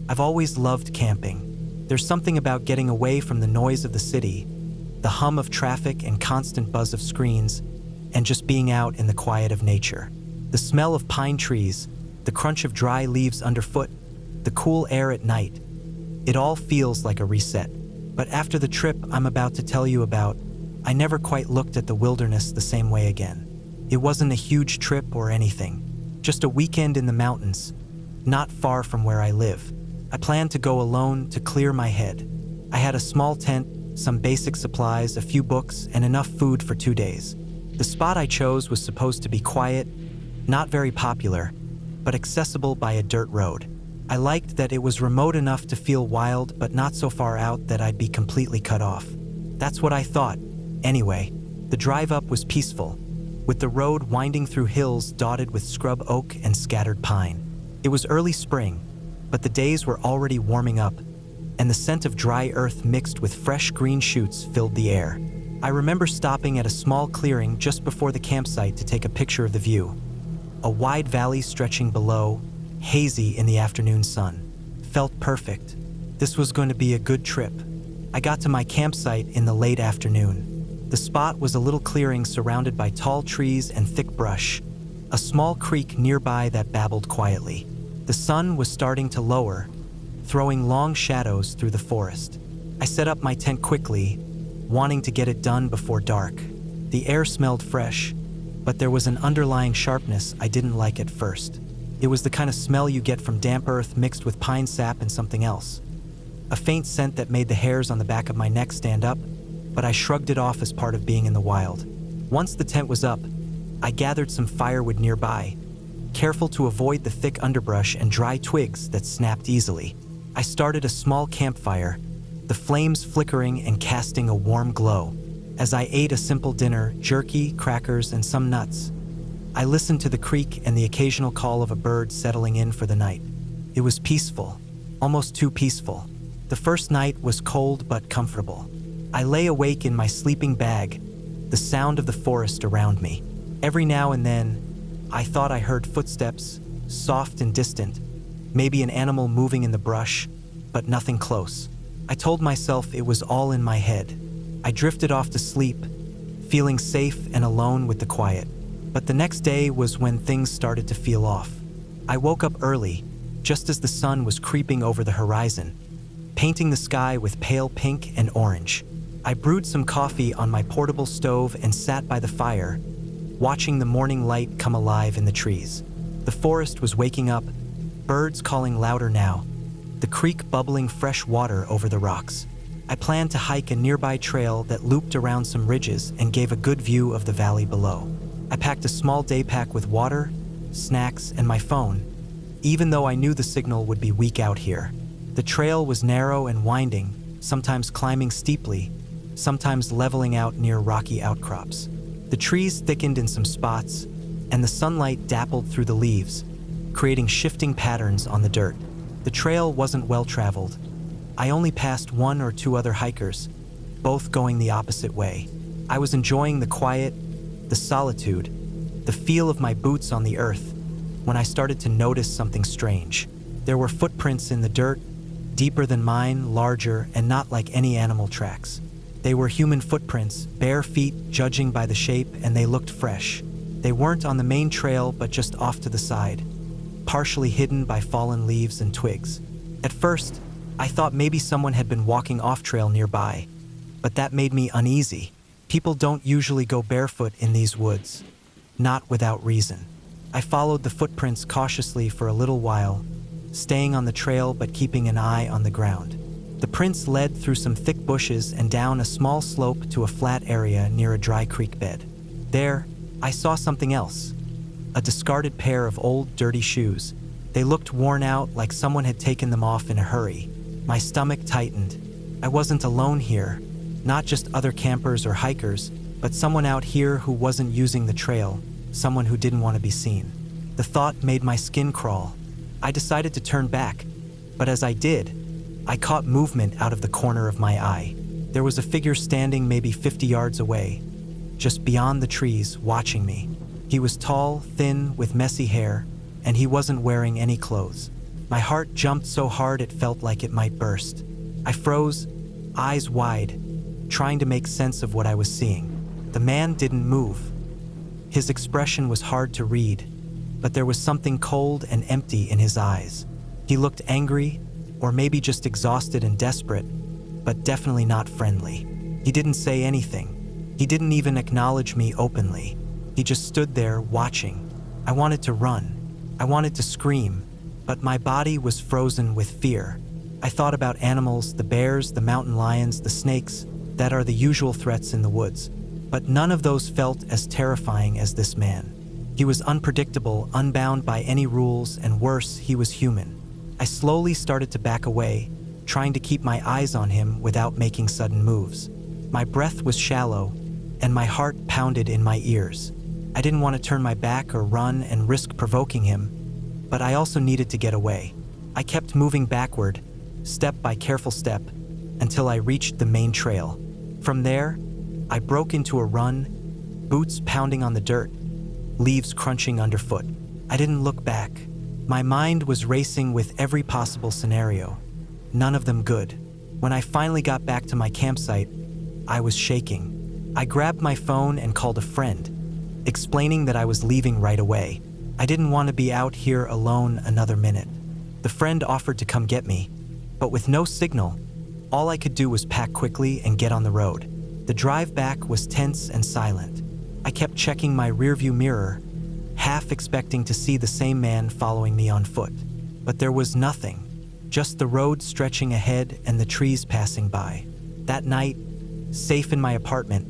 I've always loved camping. There's something about getting away from the noise of the city, the hum of traffic and constant buzz of screens, and just being out in the quiet of nature. The smell of pine trees, the crunch of dry leaves underfoot, the cool air at night. It all feels like a reset. But after the trip I'm about to tell you about, I never quite looked at the wilderness the same way again. It wasn't a huge trip or anything, just a weekend in the mountains, not far from where I live. I planned to go alone to clear my head. I had a small tent, some basic supplies, a few books, and enough food for 2 days. The spot I chose was supposed to be quiet, not very popular, but accessible by a dirt road. I liked that it was remote enough to feel wild, but not so far out that I'd be completely cut off. That's what I thought. Anyway, the drive up was peaceful, with the road winding through hills dotted with scrub oak and scattered pine. It was early spring, but the days were already warming up, and the scent of dry earth mixed with fresh green shoots filled the air. I remember stopping at a small clearing just before the campsite to take a picture of the view. A wide valley stretching below, hazy in the afternoon sun. Felt perfect. This was going to be a good trip. I got to my campsite in the late afternoon. The spot was a little clearing surrounded by tall trees and thick brush, a small creek nearby that babbled quietly. The sun was starting to lower, throwing long shadows through the forest. I set up my tent quickly, wanting to get it done before dark. The air smelled fresh, but there was an underlying sharpness I didn't like at first. It was the kind of smell you get from damp earth mixed with pine sap and something else. A faint scent that made the hairs on the back of my neck stand up, but I shrugged it off as part of being in the wild. Once the tent was up, I gathered some firewood nearby, careful to avoid the thick underbrush and dry twigs that snapped easily. I started a small campfire, the flames flickering and casting a warm glow. As I ate a simple dinner, jerky, crackers, and some nuts, I listened to the creek and the occasional call of a bird settling in for the night. It was peaceful, almost too peaceful. The first night was cold but comfortable. I lay awake in my sleeping bag, the sound of the forest around me. Every now and then, I thought I heard footsteps, soft and distant, maybe an animal moving in the brush, but nothing close. I told myself it was all in my head. I drifted off to sleep, feeling safe and alone with the quiet. But the next day was when things started to feel off. I woke up early, just as the sun was creeping over the horizon, painting the sky with pale pink and orange. I brewed some coffee on my portable stove and sat by the fire, watching the morning light come alive in the trees. The forest was waking up, birds calling louder now, the creek bubbling fresh water over the rocks. I planned to hike a nearby trail that looped around some ridges and gave a good view of the valley below. I packed a small day pack with water, snacks, and my phone, even though I knew the signal would be weak out here. The trail was narrow and winding, sometimes climbing steeply, sometimes leveling out near rocky outcrops. The trees thickened in some spots, and the sunlight dappled through the leaves, creating shifting patterns on the dirt. The trail wasn't well traveled. I only passed 1 or 2 other hikers, both going the opposite way. I was enjoying the quiet, the solitude, the feel of my boots on the earth, when I started to notice something strange. There were footprints in the dirt, deeper than mine, larger, and not like any animal tracks. They were human footprints, bare feet judging by the shape, and they looked fresh. They weren't on the main trail, but just off to the side, partially hidden by fallen leaves and twigs. At first, I thought maybe someone had been walking off-trail nearby, but that made me uneasy. People don't usually go barefoot in these woods, not without reason. I followed the footprints cautiously for a little while, staying on the trail but keeping an eye on the ground. The prints led through some thick bushes and down a small slope to a flat area near a dry creek bed. There, I saw something else. A discarded pair of old, dirty shoes. They looked worn out, like someone had taken them off in a hurry. My stomach tightened. I wasn't alone here. Not just other campers or hikers, but someone out here who wasn't using the trail, someone who didn't want to be seen. The thought made my skin crawl. I decided to turn back, but as I did, I caught movement out of the corner of my eye. There was a figure standing maybe 50 yards away, just beyond the trees, watching me. He was tall, thin, with messy hair, and he wasn't wearing any clothes. My heart jumped so hard it felt like it might burst. I froze, eyes wide, trying to make sense of what I was seeing. The man didn't move. His expression was hard to read, but there was something cold and empty in his eyes. He looked angry, or maybe just exhausted and desperate, but definitely not friendly. He didn't say anything. He didn't even acknowledge me openly. He just stood there watching. I wanted to run. I wanted to scream, but my body was frozen with fear. I thought about animals, the bears, the mountain lions, the snakes, that are the usual threats in the woods. But none of those felt as terrifying as this man. He was unpredictable, unbound by any rules, and worse, he was human. I slowly started to back away, trying to keep my eyes on him without making sudden moves. My breath was shallow, and my heart pounded in my ears. I didn't want to turn my back or run and risk provoking him, but I also needed to get away. I kept moving backward, step by careful step, until I reached the main trail. From there, I broke into a run, boots pounding on the dirt, leaves crunching underfoot. I didn't look back. My mind was racing with every possible scenario, none of them good. When I finally got back to my campsite, I was shaking. I grabbed my phone and called a friend, explaining that I was leaving right away. I didn't want to be out here alone another minute. The friend offered to come get me, but with no signal, all I could do was pack quickly and get on the road. The drive back was tense and silent. I kept checking my rearview mirror, half expecting to see the same man following me on foot. But there was nothing, just the road stretching ahead and the trees passing by. That night, safe in my apartment,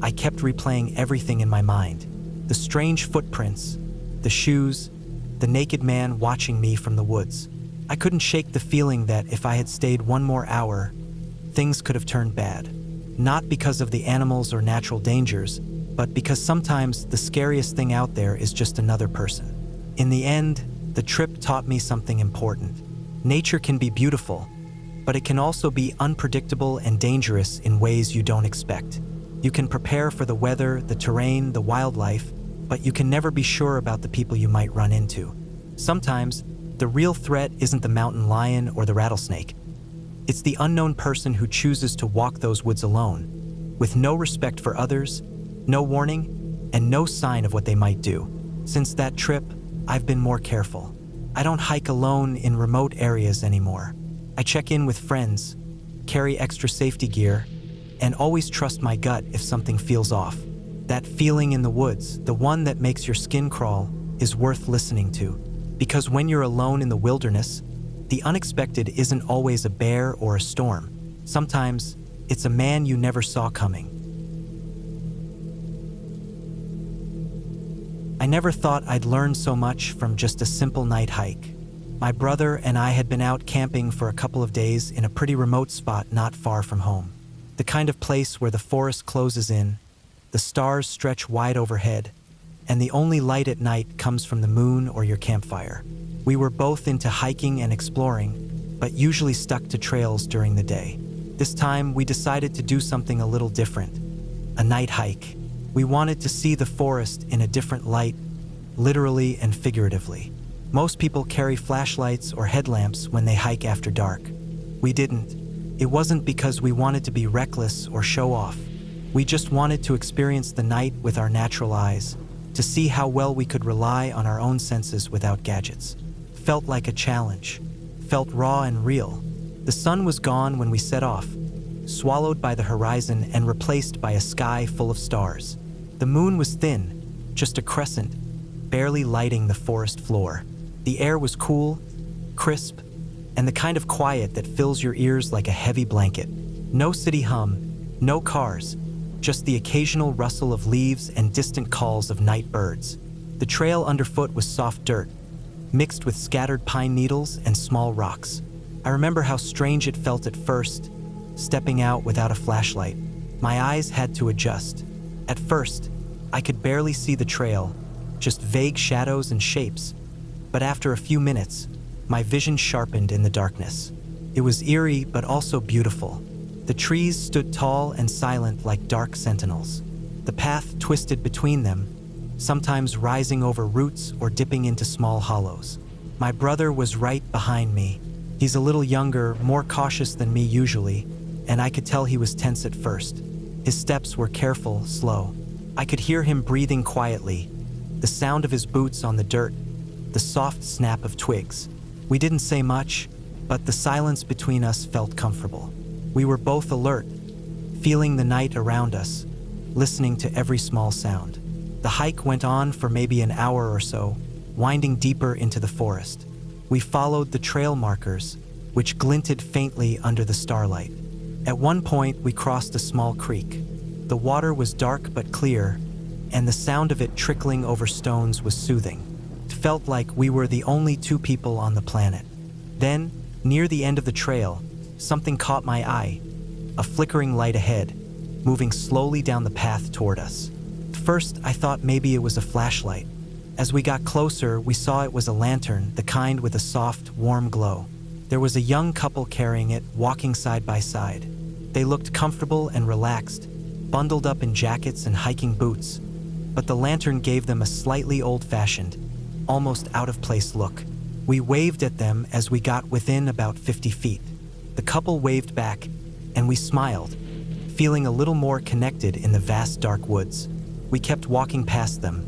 I kept replaying everything in my mind. The strange footprints, the shoes, the naked man watching me from the woods. I couldn't shake the feeling that if I had stayed one more hour, things could have turned bad. Not because of the animals or natural dangers, but because sometimes the scariest thing out there is just another person. In the end, the trip taught me something important. Nature can be beautiful, but it can also be unpredictable and dangerous in ways you don't expect. You can prepare for the weather, the terrain, the wildlife, but you can never be sure about the people you might run into. Sometimes, the real threat isn't the mountain lion or the rattlesnake. It's the unknown person who chooses to walk those woods alone, with no respect for others, no warning, and no sign of what they might do. Since that trip, I've been more careful. I don't hike alone in remote areas anymore. I check in with friends, carry extra safety gear, and always trust my gut if something feels off. That feeling in the woods, the one that makes your skin crawl, is worth listening to. Because when you're alone in the wilderness, the unexpected isn't always a bear or a storm. Sometimes, it's a man you never saw coming. I never thought I'd learn so much from just a simple night hike. My brother and I had been out camping for a couple of days in a pretty remote spot not far from home. The kind of place where the forest closes in, the stars stretch wide overhead, and the only light at night comes from the moon or your campfire. We were both into hiking and exploring, but usually stuck to trails during the day. This time, we decided to do something a little different, a night hike. We wanted to see the forest in a different light, literally and figuratively. Most people carry flashlights or headlamps when they hike after dark. We didn't. It wasn't because we wanted to be reckless or show off. We just wanted to experience the night with our natural eyes, to see how well we could rely on our own senses without gadgets. Felt like a challenge. Felt raw and real. The sun was gone when we set off, swallowed by the horizon and replaced by a sky full of stars. The moon was thin, just a crescent, barely lighting the forest floor. The air was cool, crisp, and the kind of quiet that fills your ears like a heavy blanket. No city hum, no cars, just the occasional rustle of leaves and distant calls of night birds. The trail underfoot was soft dirt, mixed with scattered pine needles and small rocks. I remember how strange it felt at first, stepping out without a flashlight. My eyes had to adjust. At first, I could barely see the trail, just vague shadows and shapes. But after a few minutes, my vision sharpened in the darkness. It was eerie, but also beautiful. The trees stood tall and silent like dark sentinels. The path twisted between them, sometimes rising over roots or dipping into small hollows. My brother was right behind me. He's a little younger, more cautious than me usually, and I could tell he was tense at first. His steps were careful, slow. I could hear him breathing quietly, the sound of his boots on the dirt, the soft snap of twigs. We didn't say much, but the silence between us felt comfortable. We were both alert, feeling the night around us, listening to every small sound. The hike went on for maybe an hour or so, winding deeper into the forest. We followed the trail markers, which glinted faintly under the starlight. At one point, we crossed a small creek. The water was dark but clear, and the sound of it trickling over stones was soothing. It felt like we were the only two people on the planet. Then, near the end of the trail, something caught my eye, a flickering light ahead, moving slowly down the path toward us. At first, I thought maybe it was a flashlight. As we got closer, we saw it was a lantern, the kind with a soft, warm glow. There was a young couple carrying it, walking side by side. They looked comfortable and relaxed, bundled up in jackets and hiking boots, but the lantern gave them a slightly old-fashioned, almost out-of-place look. We waved at them as we got within about 50 feet. The couple waved back, and we smiled, feeling a little more connected in the vast dark woods. We kept walking past them,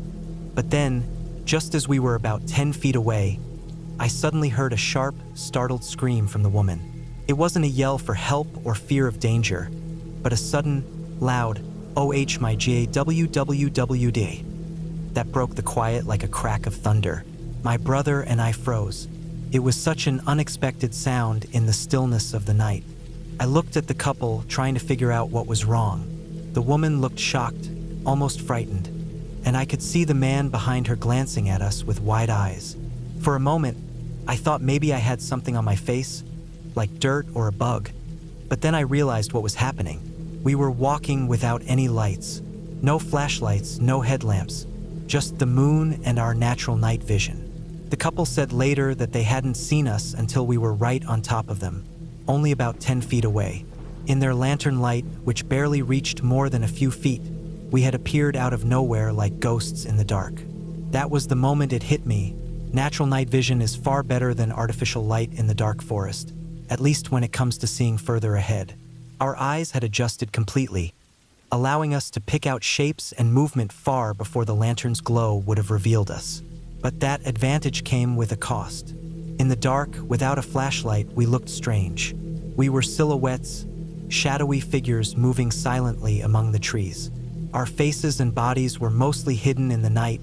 but then, just as we were about 10 feet away, I suddenly heard a sharp, startled scream from the woman. It wasn't a yell for help or fear of danger, but a sudden, loud, "Oh my GAWWWD," that broke the quiet like a crack of thunder. My brother and I froze. It was such an unexpected sound in the stillness of the night. I looked at the couple, trying to figure out what was wrong. The woman looked shocked, almost frightened, and I could see the man behind her glancing at us with wide eyes. For a moment, I thought maybe I had something on my face, like dirt or a bug. But then I realized what was happening. We were walking without any lights. No flashlights, no headlamps, just the moon and our natural night vision. The couple said later that they hadn't seen us until we were right on top of them, only about 10 feet away. In their lantern light, which barely reached more than a few feet, we had appeared out of nowhere like ghosts in the dark. That was the moment it hit me. Natural night vision is far better than artificial light in the dark forest, at least when it comes to seeing further ahead. Our eyes had adjusted completely, allowing us to pick out shapes and movement far before the lantern's glow would have revealed us. But that advantage came with a cost. In the dark, without a flashlight, we looked strange. We were silhouettes, shadowy figures moving silently among the trees. Our faces and bodies were mostly hidden in the night,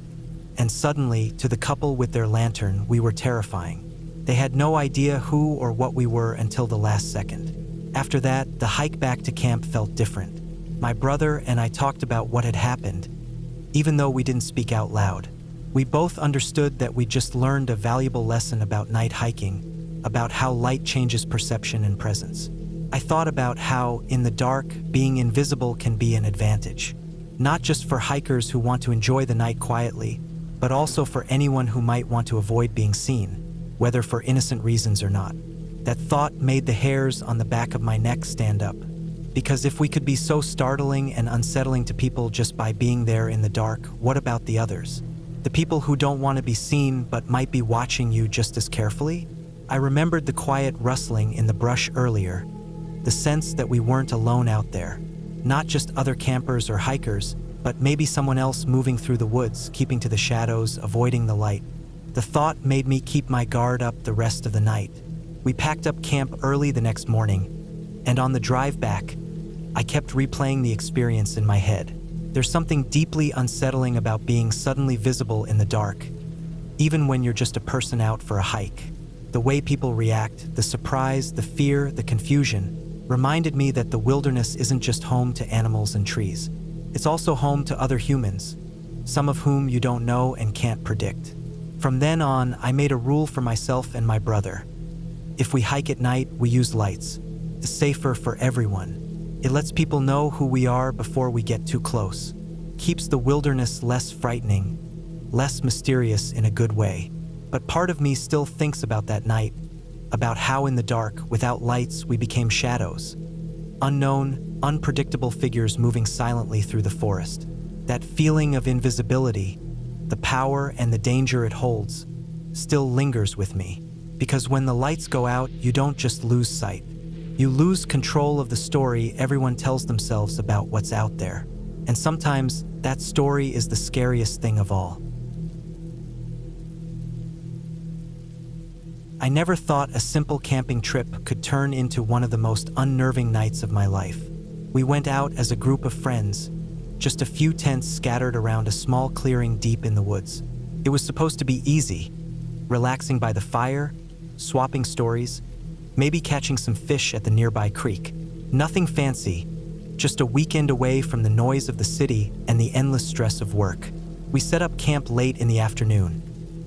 and suddenly, to the couple with their lantern, we were terrifying. They had no idea who or what we were until the last second. After that, the hike back to camp felt different. My brother and I talked about what had happened, even though we didn't speak out loud. We both understood that we just learned a valuable lesson about night hiking, about how light changes perception and presence. I thought about how, in the dark, being invisible can be an advantage, not just for hikers who want to enjoy the night quietly, but also for anyone who might want to avoid being seen, whether for innocent reasons or not. That thought made the hairs on the back of my neck stand up, because if we could be so startling and unsettling to people just by being there in the dark, what about the others? The people who don't want to be seen but might be watching you just as carefully? I remembered the quiet rustling in the brush earlier, the sense that we weren't alone out there, not just other campers or hikers, but maybe someone else moving through the woods, keeping to the shadows, avoiding the light. The thought made me keep my guard up the rest of the night. We packed up camp early the next morning, and on the drive back, I kept replaying the experience in my head. There's something deeply unsettling about being suddenly visible in the dark, even when you're just a person out for a hike. The way people react, the surprise, the fear, the confusion, reminded me that the wilderness isn't just home to animals and trees. It's also home to other humans, some of whom you don't know and can't predict. From then on, I made a rule for myself and my brother. If we hike at night, we use lights. It's safer for everyone. It lets people know who we are before we get too close. Keeps the wilderness less frightening, less mysterious in a good way. But part of me still thinks about that night, about how in the dark, without lights, we became shadows. Unknown, unpredictable figures moving silently through the forest. That feeling of invisibility, the power and the danger it holds, still lingers with me. Because when the lights go out, you don't just lose sight. You lose control of the story everyone tells themselves about what's out there. And sometimes that story is the scariest thing of all. I never thought a simple camping trip could turn into one of the most unnerving nights of my life. We went out as a group of friends, just a few tents scattered around a small clearing deep in the woods. It was supposed to be easy, relaxing by the fire, swapping stories, maybe catching some fish at the nearby creek. Nothing fancy, just a weekend away from the noise of the city and the endless stress of work. We set up camp late in the afternoon.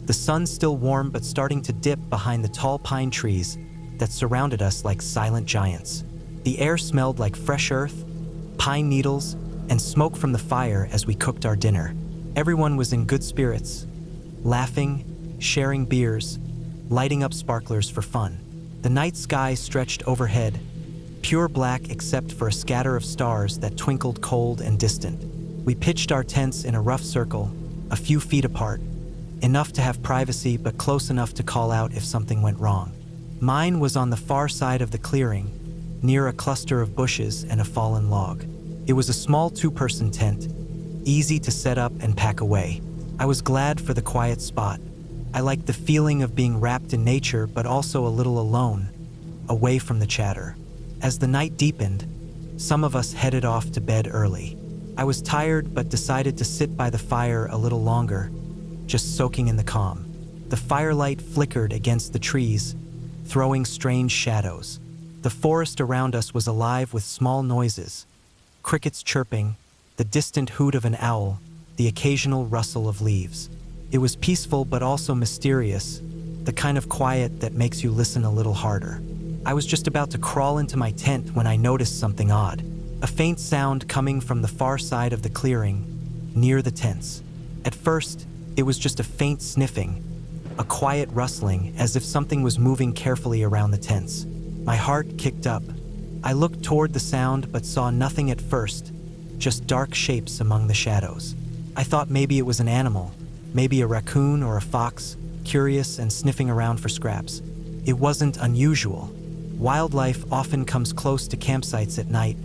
The sun still warm but starting to dip behind the tall pine trees that surrounded us like silent giants. The air smelled like fresh earth, pine needles, and smoke from the fire as we cooked our dinner. Everyone was in good spirits, laughing, sharing beers, lighting up sparklers for fun. The night sky stretched overhead, pure black except for a scatter of stars that twinkled cold and distant. We pitched our tents in a rough circle, a few feet apart, enough to have privacy but close enough to call out if something went wrong. Mine was on the far side of the clearing, near a cluster of bushes and a fallen log. It was a small two-person tent, easy to set up and pack away. I was glad for the quiet spot. I liked the feeling of being wrapped in nature but also a little alone, away from the chatter. As the night deepened, some of us headed off to bed early. I was tired but decided to sit by the fire a little longer, just soaking in the calm. The firelight flickered against the trees, throwing strange shadows. The forest around us was alive with small noises, crickets chirping, the distant hoot of an owl, the occasional rustle of leaves. It was peaceful but also mysterious, the kind of quiet that makes you listen a little harder. I was just about to crawl into my tent when I noticed something odd. A faint sound coming from the far side of the clearing, near the tents. At first, it was just a faint sniffing, a quiet rustling as if something was moving carefully around the tents. My heart kicked up. I looked toward the sound but saw nothing at first, just dark shapes among the shadows. I thought maybe it was an animal, maybe a raccoon or a fox, curious and sniffing around for scraps. It wasn't unusual. Wildlife often comes close to campsites at night,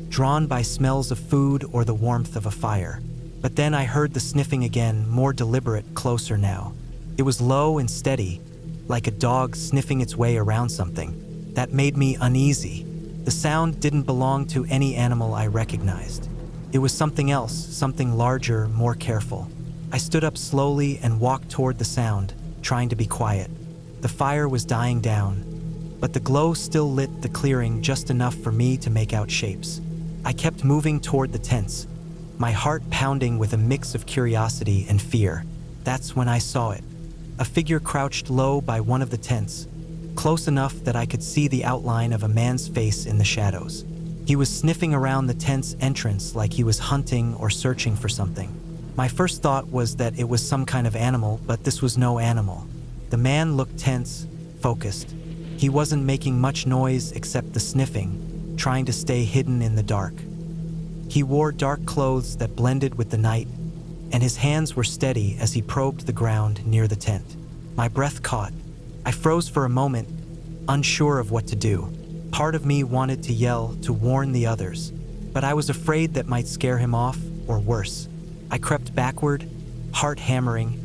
drawn by smells of food or the warmth of a fire. But then I heard the sniffing again, more deliberate, closer now. It was low and steady, like a dog sniffing its way around something. That made me uneasy. The sound didn't belong to any animal I recognized. It was something else, something larger, more careful. I stood up slowly and walked toward the sound, trying to be quiet. The fire was dying down, but the glow still lit the clearing just enough for me to make out shapes. I kept moving toward the tents, my heart pounding with a mix of curiosity and fear. That's when I saw it. A figure crouched low by one of the tents, close enough that I could see the outline of a man's face in the shadows. He was sniffing around the tent's entrance like he was hunting or searching for something. My first thought was that it was some kind of animal, but this was no animal. The man looked tense, focused. He wasn't making much noise except the sniffing, trying to stay hidden in the dark. He wore dark clothes that blended with the night, and his hands were steady as he probed the ground near the tent. My breath caught. I froze for a moment, unsure of what to do. Part of me wanted to yell to warn the others, but I was afraid that might scare him off, or worse. I crept backward, heart hammering,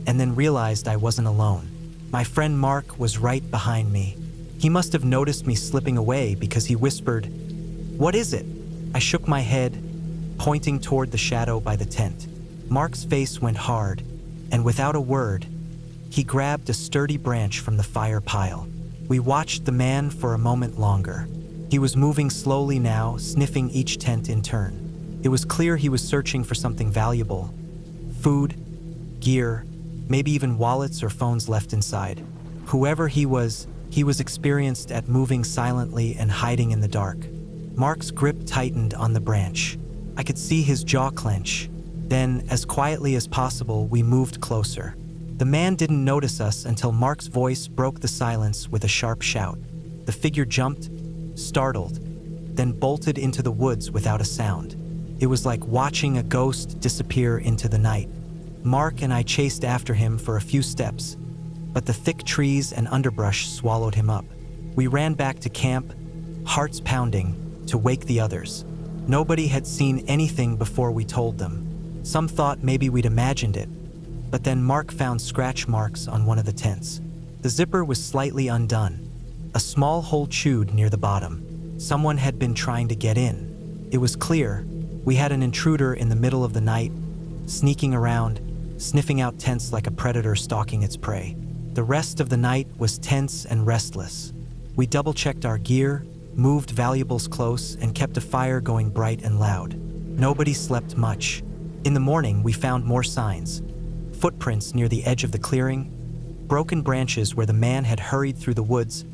and then realized I wasn't alone. My friend Mark was right behind me. He must have noticed me slipping away because he whispered, "What is it?" I shook my head, pointing toward the shadow by the tent. Mark's face went hard, and without a word, he grabbed a sturdy branch from the fire pile. We watched the man for a moment longer. He was moving slowly now, sniffing each tent in turn. It was clear he was searching for something valuable. Food, gear, maybe even wallets or phones left inside. Whoever he was experienced at moving silently and hiding in the dark. Mark's grip tightened on the branch. I could see his jaw clench. Then, as quietly as possible, we moved closer. The man didn't notice us until Mark's voice broke the silence with a sharp shout. The figure jumped, startled, then bolted into the woods without a sound. It was like watching a ghost disappear into the night. Mark and I chased after him for a few steps, but the thick trees and underbrush swallowed him up. We ran back to camp, hearts pounding, to wake the others. Nobody had seen anything before we told them. Some thought maybe we'd imagined it, but then Mark found scratch marks on one of the tents. The zipper was slightly undone, a small hole chewed near the bottom. Someone had been trying to get in. It was clear we had an intruder in the middle of the night, sneaking around, sniffing out tents like a predator stalking its prey. The rest of the night was tense and restless. We double-checked our gear, moved valuables close, and kept a fire going bright and loud. Nobody slept much. In the morning, we found more signs. Footprints near the edge of the clearing, broken branches where the man had hurried through the woods,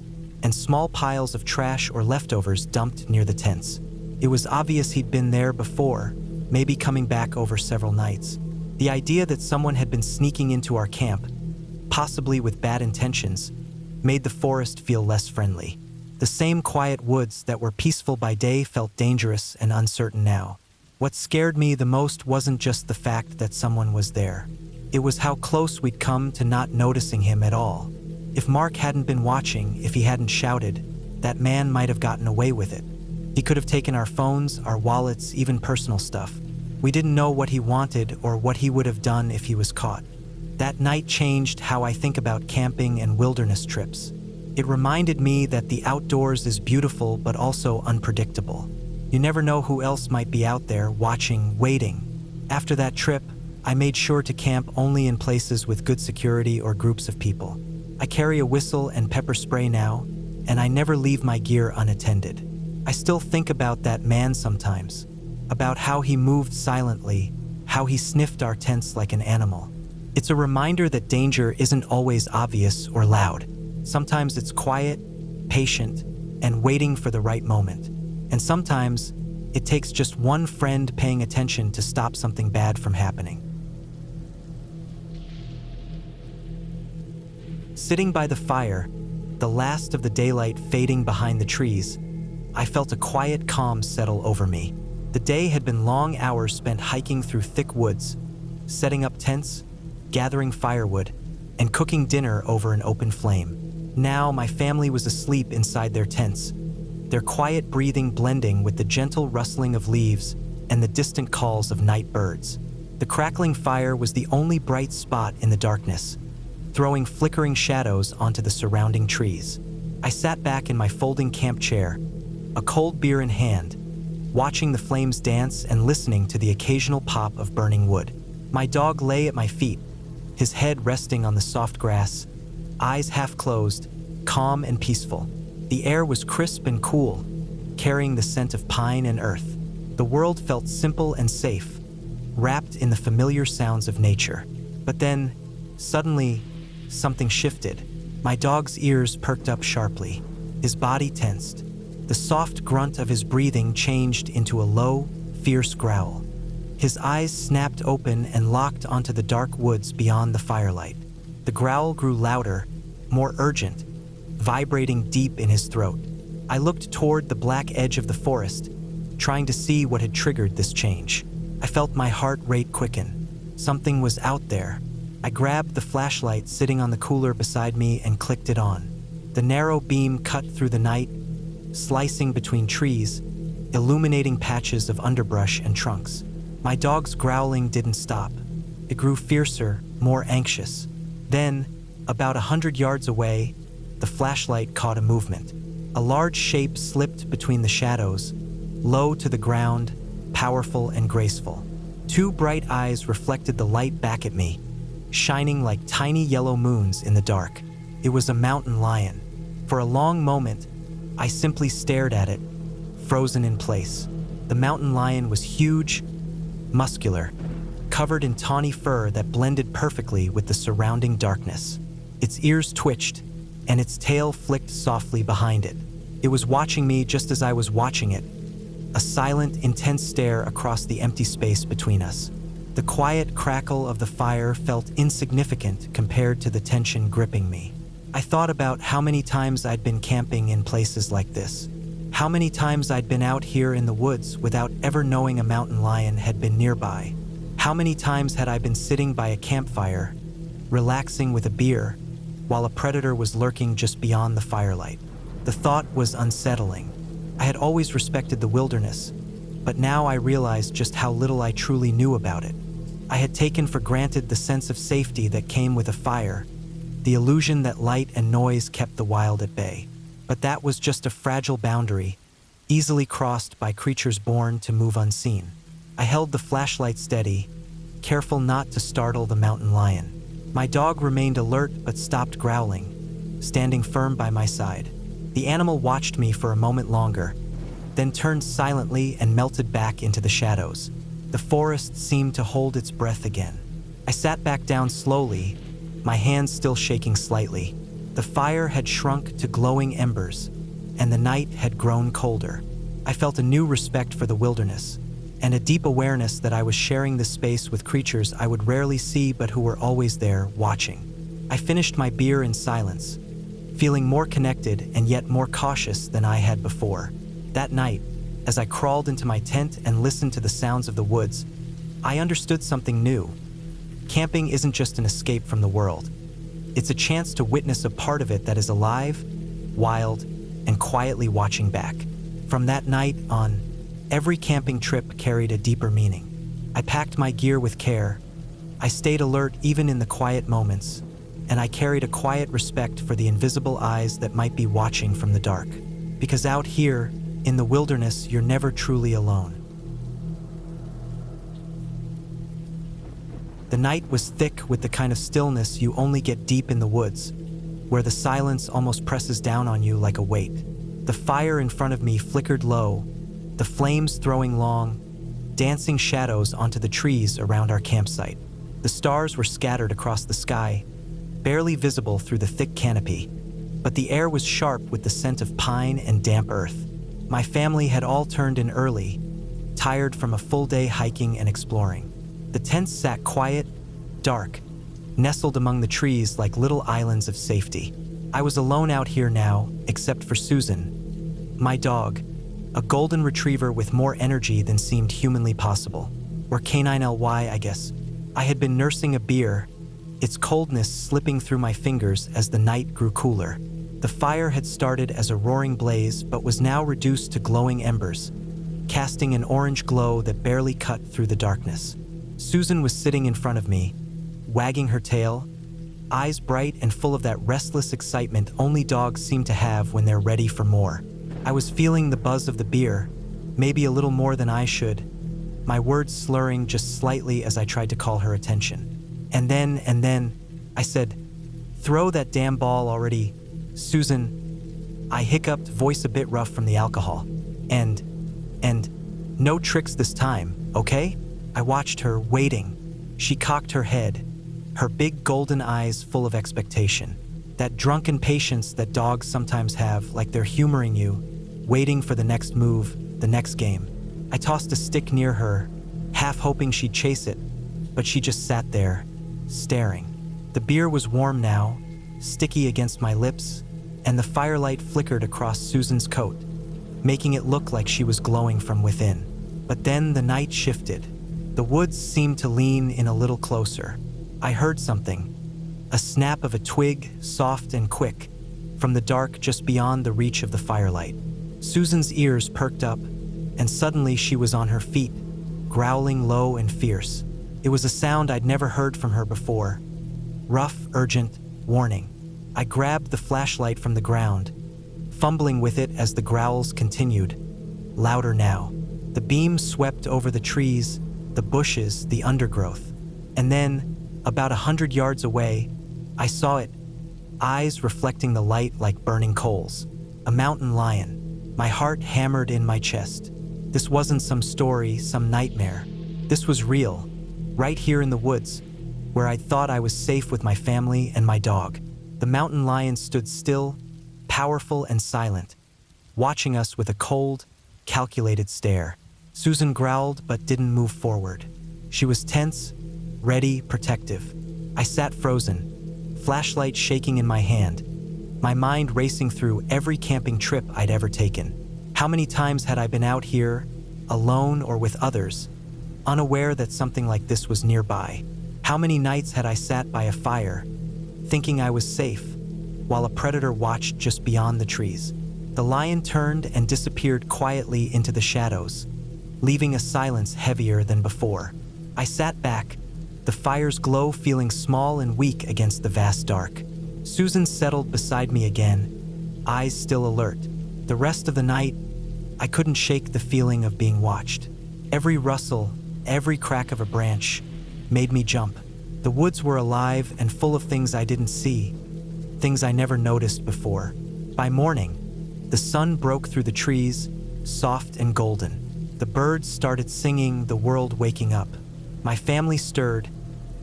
and small piles of trash or leftovers dumped near the tents. It was obvious he'd been there before, maybe coming back over several nights. The idea that someone had been sneaking into our camp, possibly with bad intentions, made the forest feel less friendly. The same quiet woods that were peaceful by day felt dangerous and uncertain now. What scared me the most wasn't just the fact that someone was there. It was how close we'd come to not noticing him at all. If Mark hadn't been watching, if he hadn't shouted, that man might have gotten away with it. He could have taken our phones, our wallets, even personal stuff. We didn't know what he wanted or what he would have done if he was caught. That night changed how I think about camping and wilderness trips. It reminded me that the outdoors is beautiful but also unpredictable. You never know who else might be out there watching, waiting. After that trip, I made sure to camp only in places with good security or groups of people. I carry a whistle and pepper spray now, and I never leave my gear unattended. I still think about that man sometimes, about how he moved silently, how he sniffed our tents like an animal. It's a reminder that danger isn't always obvious or loud. Sometimes it's quiet, patient, and waiting for the right moment. And sometimes it takes just one friend paying attention to stop something bad from happening. Sitting by the fire, the last of the daylight fading behind the trees, I felt a quiet calm settle over me. The day had been long hours spent hiking through thick woods, setting up tents, gathering firewood, and cooking dinner over an open flame. Now my family was asleep inside their tents, their quiet breathing blending with the gentle rustling of leaves and the distant calls of night birds. The crackling fire was the only bright spot in the darkness, throwing flickering shadows onto the surrounding trees. I sat back in my folding camp chair, a cold beer in hand, watching the flames dance and listening to the occasional pop of burning wood. My dog lay at my feet, his head resting on the soft grass, eyes half closed, calm and peaceful. The air was crisp and cool, carrying the scent of pine and earth. The world felt simple and safe, wrapped in the familiar sounds of nature. But then, suddenly, something shifted. My dog's ears perked up sharply. His body tensed. The soft grunt of his breathing changed into a low, fierce growl. His eyes snapped open and locked onto the dark woods beyond the firelight. The growl grew louder, more urgent, vibrating deep in his throat. I looked toward the black edge of the forest, trying to see what had triggered this change. I felt my heart rate quicken. Something was out there. I grabbed the flashlight sitting on the cooler beside me and clicked it on. The narrow beam cut through the night, slicing between trees, illuminating patches of underbrush and trunks. My dog's growling didn't stop. It grew fiercer, more anxious. Then, about 100 yards away, the flashlight caught a movement. A large shape slipped between the shadows, low to the ground, powerful and graceful. Two bright eyes reflected the light back at me, shining like tiny yellow moons in the dark. It was a mountain lion. For a long moment, I simply stared at it, frozen in place. The mountain lion was huge, muscular, covered in tawny fur that blended perfectly with the surrounding darkness. Its ears twitched, and its tail flicked softly behind it. It was watching me just as I was watching it, a silent, intense stare across the empty space between us. The quiet crackle of the fire felt insignificant compared to the tension gripping me. I thought about how many times I'd been camping in places like this. How many times I'd been out here in the woods without ever knowing a mountain lion had been nearby. How many times had I been sitting by a campfire, relaxing with a beer, while a predator was lurking just beyond the firelight. The thought was unsettling. I had always respected the wilderness, but now I realized just how little I truly knew about it. I had taken for granted the sense of safety that came with a fire, the illusion that light and noise kept the wild at bay. But that was just a fragile boundary, easily crossed by creatures born to move unseen. I held the flashlight steady, careful not to startle the mountain lion. My dog remained alert but stopped growling, standing firm by my side. The animal watched me for a moment longer, then turned silently and melted back into the shadows. The forest seemed to hold its breath again. I sat back down slowly, my hands still shaking slightly. The fire had shrunk to glowing embers, and the night had grown colder. I felt a new respect for the wilderness, and a deep awareness that I was sharing this space with creatures I would rarely see but who were always there, watching. I finished my beer in silence, feeling more connected and yet more cautious than I had before. That night, as I crawled into my tent and listened to the sounds of the woods, I understood something new. Camping isn't just an escape from the world. It's a chance to witness a part of it that is alive, wild, and quietly watching back. From that night on, every camping trip carried a deeper meaning. I packed my gear with care. I stayed alert even in the quiet moments, and I carried a quiet respect for the invisible eyes that might be watching from the dark. Because out here, in the wilderness, you're never truly alone. The night was thick with the kind of stillness you only get deep in the woods, where the silence almost presses down on you like a weight. The fire in front of me flickered low, the flames throwing long, dancing shadows onto the trees around our campsite. The stars were scattered across the sky, barely visible through the thick canopy, but the air was sharp with the scent of pine and damp earth. My family had all turned in early, tired from a full day hiking and exploring. The tents sat quiet, dark, nestled among the trees like little islands of safety. I was alone out here now, except for Susan, my dog, a golden retriever with more energy than seemed humanly possible. Or canine ly, I guess. I had been nursing a beer, its coldness slipping through my fingers as the night grew cooler. The fire had started as a roaring blaze but was now reduced to glowing embers, casting an orange glow that barely cut through the darkness. Susan was sitting in front of me, wagging her tail, eyes bright and full of that restless excitement only dogs seem to have when they're ready for more. I was feeling the buzz of the beer, maybe a little more than I should, my words slurring just slightly as I tried to call her attention. And then, I said, "Throw that damn ball already, Susan." I hiccuped, voice a bit rough from the alcohol. And no tricks this time, okay? I watched her, waiting. She cocked her head, her big golden eyes full of expectation. That drunken patience that dogs sometimes have, like they're humoring you, waiting for the next move, the next game. I tossed a stick near her, half hoping she'd chase it, but she just sat there, staring. The beer was warm now, sticky against my lips, and the firelight flickered across Susan's coat, making it look like she was glowing from within. But then the night shifted. The woods seemed to lean in a little closer. I heard something, a snap of a twig, soft and quick, from the dark just beyond the reach of the firelight. Susan's ears perked up, and suddenly she was on her feet, growling low and fierce. It was a sound I'd never heard from her before. Rough, urgent, warning. I grabbed the flashlight from the ground, fumbling with it as the growls continued, louder now. The beam swept over the trees, the bushes, the undergrowth. And then, about 100 yards away, I saw it, eyes reflecting the light like burning coals. A mountain lion. My heart hammered in my chest. This wasn't some story, some nightmare. This was real, right here in the woods, where I thought I was safe with my family and my dog. The mountain lion stood still, powerful and silent, watching us with a cold, calculated stare. Susan growled but didn't move forward. She was tense, ready, protective. I sat frozen, flashlight shaking in my hand, my mind racing through every camping trip I'd ever taken. How many times had I been out here, alone or with others, unaware that something like this was nearby? How many nights had I sat by a fire, thinking I was safe, while a predator watched just beyond the trees. The lion turned and disappeared quietly into the shadows, leaving a silence heavier than before. I sat back, the fire's glow feeling small and weak against the vast dark. Susan settled beside me again, eyes still alert. The rest of the night, I couldn't shake the feeling of being watched. Every rustle, every crack of a branch made me jump. The woods were alive and full of things I didn't see, things I never noticed before. By morning, the sun broke through the trees, soft and golden. The birds started singing, the world waking up. My family stirred,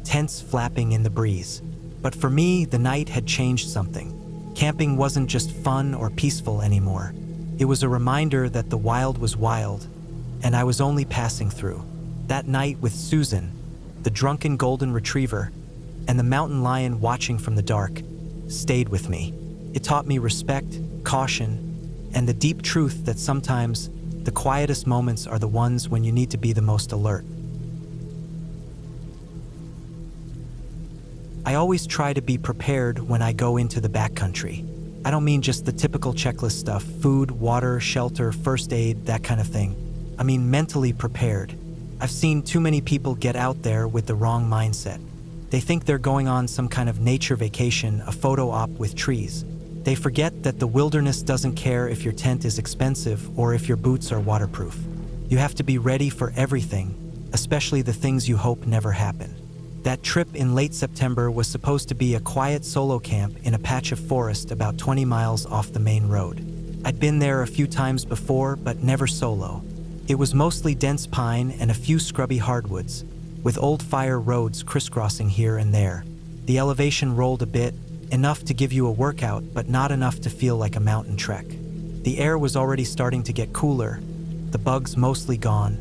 tents flapping in the breeze. But for me, the night had changed something. Camping wasn't just fun or peaceful anymore. It was a reminder that the wild was wild, and I was only passing through. That night with Susan, the drunken golden retriever, and the mountain lion watching from the dark, stayed with me. It taught me respect, caution, and the deep truth that sometimes the quietest moments are the ones when you need to be the most alert. I always try to be prepared when I go into the backcountry. I don't mean just the typical checklist stuff, food, water, shelter, first aid, that kind of thing. I mean mentally prepared. I've seen too many people get out there with the wrong mindset. They think they're going on some kind of nature vacation, a photo op with trees. They forget that the wilderness doesn't care if your tent is expensive or if your boots are waterproof. You have to be ready for everything, especially the things you hope never happen. That trip in late September was supposed to be a quiet solo camp in a patch of forest about 20 miles off the main road. I'd been there a few times before, but never solo. It was mostly dense pine and a few scrubby hardwoods, with old fire roads crisscrossing here and there. The elevation rolled a bit, enough to give you a workout, but not enough to feel like a mountain trek. The air was already starting to get cooler, the bugs mostly gone,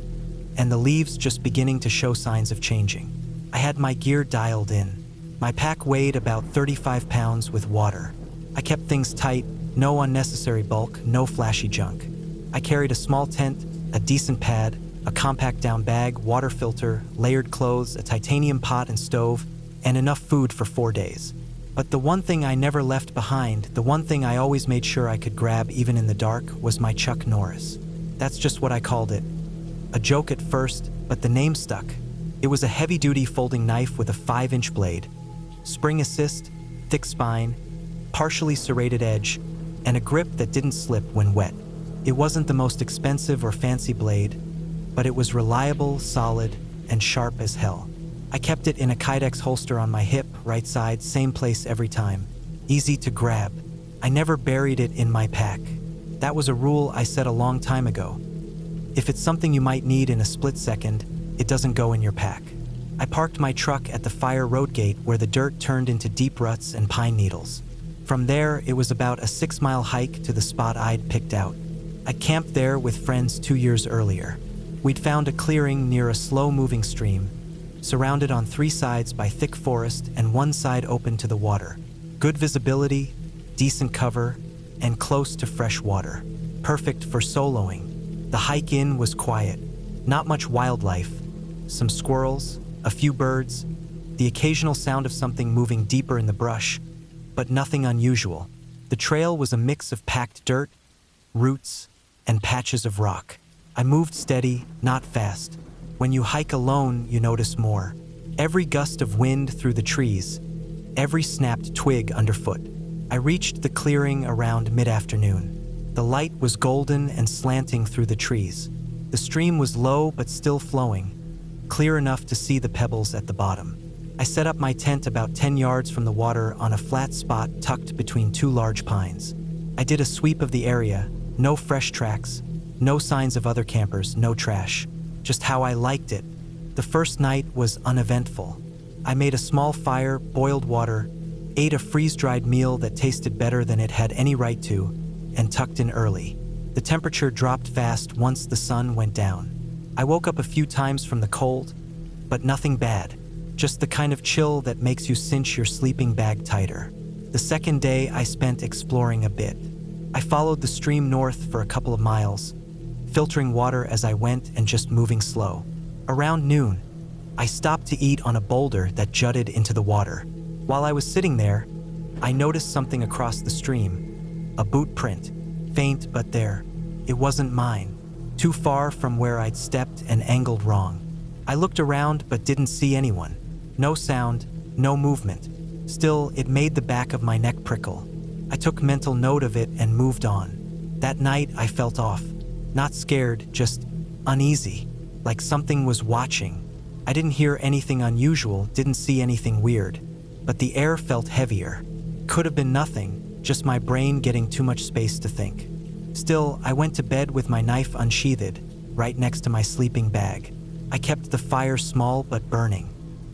and the leaves just beginning to show signs of changing. I had my gear dialed in. My pack weighed about 35 pounds with water. I kept things tight, no unnecessary bulk, no flashy junk. I carried a small tent, a decent pad, a compact down bag, water filter, layered clothes, a titanium pot and stove, and enough food for 4 days. But the one thing I never left behind, the one thing I always made sure I could grab even in the dark, was my Chuck Norris. That's just what I called it. A joke at first, but the name stuck. It was a heavy-duty folding knife with a 5-inch blade, spring assist, thick spine, partially serrated edge, and a grip that didn't slip when wet. It wasn't the most expensive or fancy blade, but it was reliable, solid, and sharp as hell. I kept it in a Kydex holster on my hip, right side, same place every time. Easy to grab. I never buried it in my pack. That was a rule I set a long time ago. If it's something you might need in a split second, it doesn't go in your pack. I parked my truck at the fire road gate where the dirt turned into deep ruts and pine needles. From there, it was about a 6-mile hike to the spot I'd picked out. I camped there with friends 2 years earlier. We'd found a clearing near a slow-moving stream, surrounded on 3 sides by thick forest and one side open to the water. Good visibility, decent cover, and close to fresh water. Perfect for soloing. The hike in was quiet. Not much wildlife. Some squirrels, a few birds, the occasional sound of something moving deeper in the brush, but nothing unusual. The trail was a mix of packed dirt, roots, and patches of rock. I moved steady, not fast. When you hike alone, you notice more. Every gust of wind through the trees, every snapped twig underfoot. I reached the clearing around mid-afternoon. The light was golden and slanting through the trees. The stream was low but still flowing, clear enough to see the pebbles at the bottom. I set up my tent about 10 yards from the water on a flat spot tucked between 2 large pines. I did a sweep of the area, no fresh tracks, no signs of other campers, no trash, just how I liked it. The first night was uneventful. I made a small fire, boiled water, ate a freeze-dried meal that tasted better than it had any right to, and tucked in early. The temperature dropped fast once the sun went down. I woke up a few times from the cold, but nothing bad, just the kind of chill that makes you cinch your sleeping bag tighter. The second day I spent exploring a bit. I followed the stream north for a couple of miles, filtering water as I went and just moving slow. Around noon, I stopped to eat on a boulder that jutted into the water. While I was sitting there, I noticed something across the stream, a boot print, faint but there. It wasn't mine, too far from where I'd stepped and angled wrong. I looked around but didn't see anyone. No sound, no movement. Still, it made the back of my neck prickle. I took mental note of it and moved on. That night, I felt off. Not scared, just uneasy, like something was watching. I didn't hear anything unusual, didn't see anything weird, but the air felt heavier. Could have been nothing, just my brain getting too much space to think. Still, I went to bed with my knife unsheathed, right next to my sleeping bag. I kept the fire small but burning.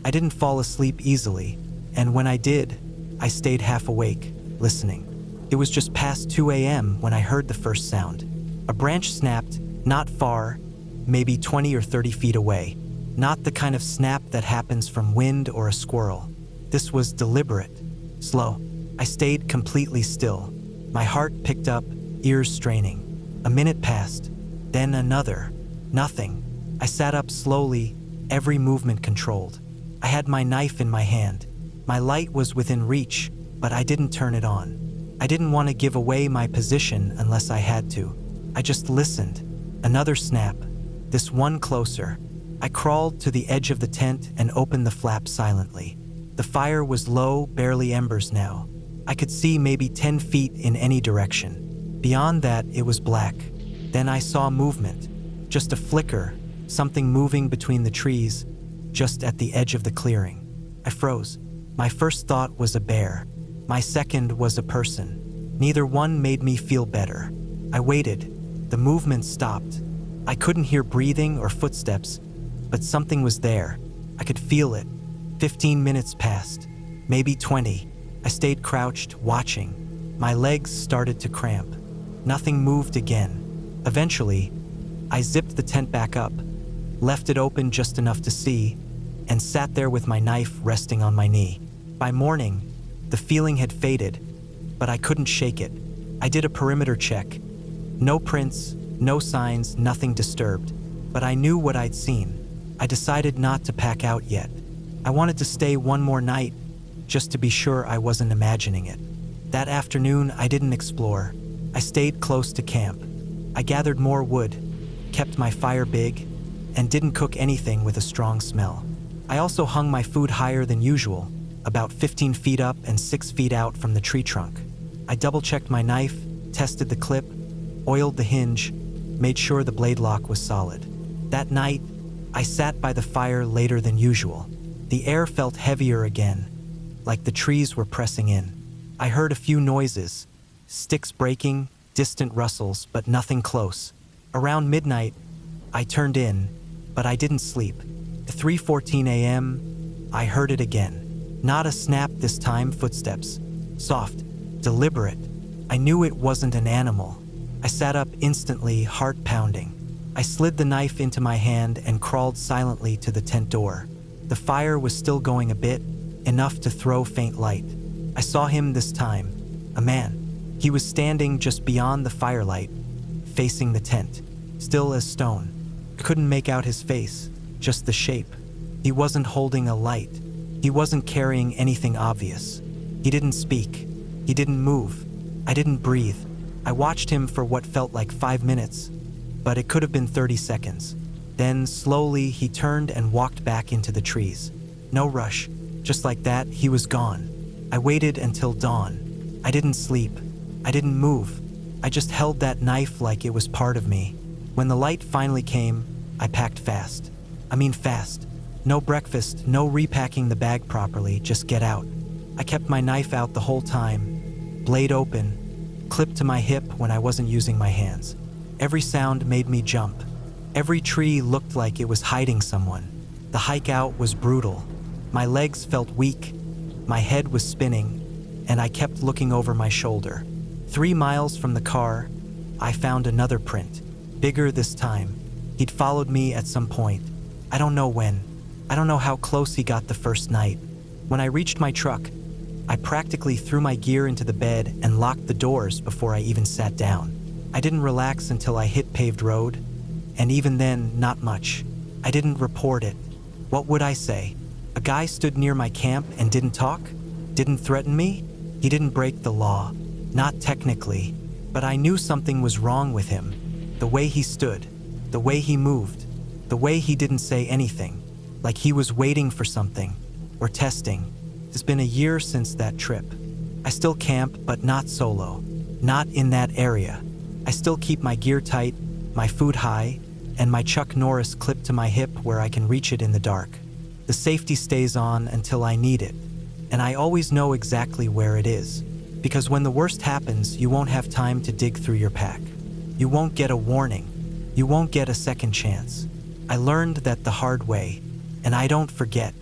I didn't fall asleep easily, and when I did, I stayed half awake, listening. It was just past 2 a.m. when I heard the first sound. A branch snapped, not far, maybe 20 or 30 feet away. Not the kind of snap that happens from wind or a squirrel. This was deliberate, slow. I stayed completely still. My heart picked up, ears straining. A minute passed, then another. Nothing. I sat up slowly, every movement controlled. I had my knife in my hand. My light was within reach, but I didn't turn it on. I didn't want to give away my position unless I had to. I just listened. Another snap. This one closer. I crawled to the edge of the tent and opened the flap silently. The fire was low, barely embers now. I could see maybe 10 feet in any direction. Beyond that, it was black. Then I saw movement. Just a flicker, something moving between the trees, just at the edge of the clearing. I froze. My first thought was a bear. My second was a person. Neither one made me feel better. I waited. The movement stopped. I couldn't hear breathing or footsteps, but something was there. I could feel it. 15 minutes passed, maybe 20. I stayed crouched, watching. My legs started to cramp. Nothing moved again. Eventually, I zipped the tent back up, left it open just enough to see, and sat there with my knife resting on my knee. By morning, the feeling had faded, but I couldn't shake it. I did a perimeter check. No prints, no signs, nothing disturbed, but I knew what I'd seen. I decided not to pack out yet. I wanted to stay one more night, just to be sure I wasn't imagining it. That afternoon, I didn't explore. I stayed close to camp. I gathered more wood, kept my fire big, and didn't cook anything with a strong smell. I also hung my food higher than usual, about 15 feet up and 6 feet out from the tree trunk. I double-checked my knife, tested the clip, oiled the hinge, made sure the blade lock was solid. That night, I sat by the fire later than usual. The air felt heavier again, like the trees were pressing in. I heard a few noises, sticks breaking, distant rustles, but nothing close. Around midnight, I turned in, but I didn't sleep. At 3:14 a.m., I heard it again. Not a snap this time, footsteps. Soft, deliberate. I knew it wasn't an animal. I sat up instantly, heart pounding. I slid the knife into my hand and crawled silently to the tent door. The fire was still going a bit, enough to throw faint light. I saw him this time, a man. He was standing just beyond the firelight, facing the tent, still as stone. I couldn't make out his face, just the shape. He wasn't holding a light. He wasn't carrying anything obvious. He didn't speak. He didn't move. I didn't breathe. I watched him for what felt like 5 minutes, but it could have been 30 seconds. Then, slowly, he turned and walked back into the trees. No rush. Just like that, he was gone. I waited until dawn. I didn't sleep. I didn't move. I just held that knife like it was part of me. When the light finally came, I packed fast. I mean fast. No breakfast, no repacking the bag properly, just get out. I kept my knife out the whole time, blade open, clipped to my hip when I wasn't using my hands. Every sound made me jump. Every tree looked like it was hiding someone. The hike out was brutal. My legs felt weak, my head was spinning, and I kept looking over my shoulder. 3 miles from the car, I found another print, bigger this time. He'd followed me at some point. I don't know when. I don't know how close he got the first night. When I reached my truck, I practically threw my gear into the bed and locked the doors before I even sat down. I didn't relax until I hit paved road, and even then, not much. I didn't report it. What would I say? A guy stood near my camp and didn't talk? Didn't threaten me? He didn't break the law, not technically, but I knew something was wrong with him. The way he stood, the way he moved, the way he didn't say anything, like he was waiting for something, or testing. It's been a year since that trip. I still camp, but not solo, not in that area. I still keep my gear tight, my food high, and my Chuck Norris clipped to my hip where I can reach it in the dark. The safety stays on until I need it, and I always know exactly where it is, because when the worst happens, you won't have time to dig through your pack. You won't get a warning. You won't get a second chance. I learned that the hard way, and I don't forget.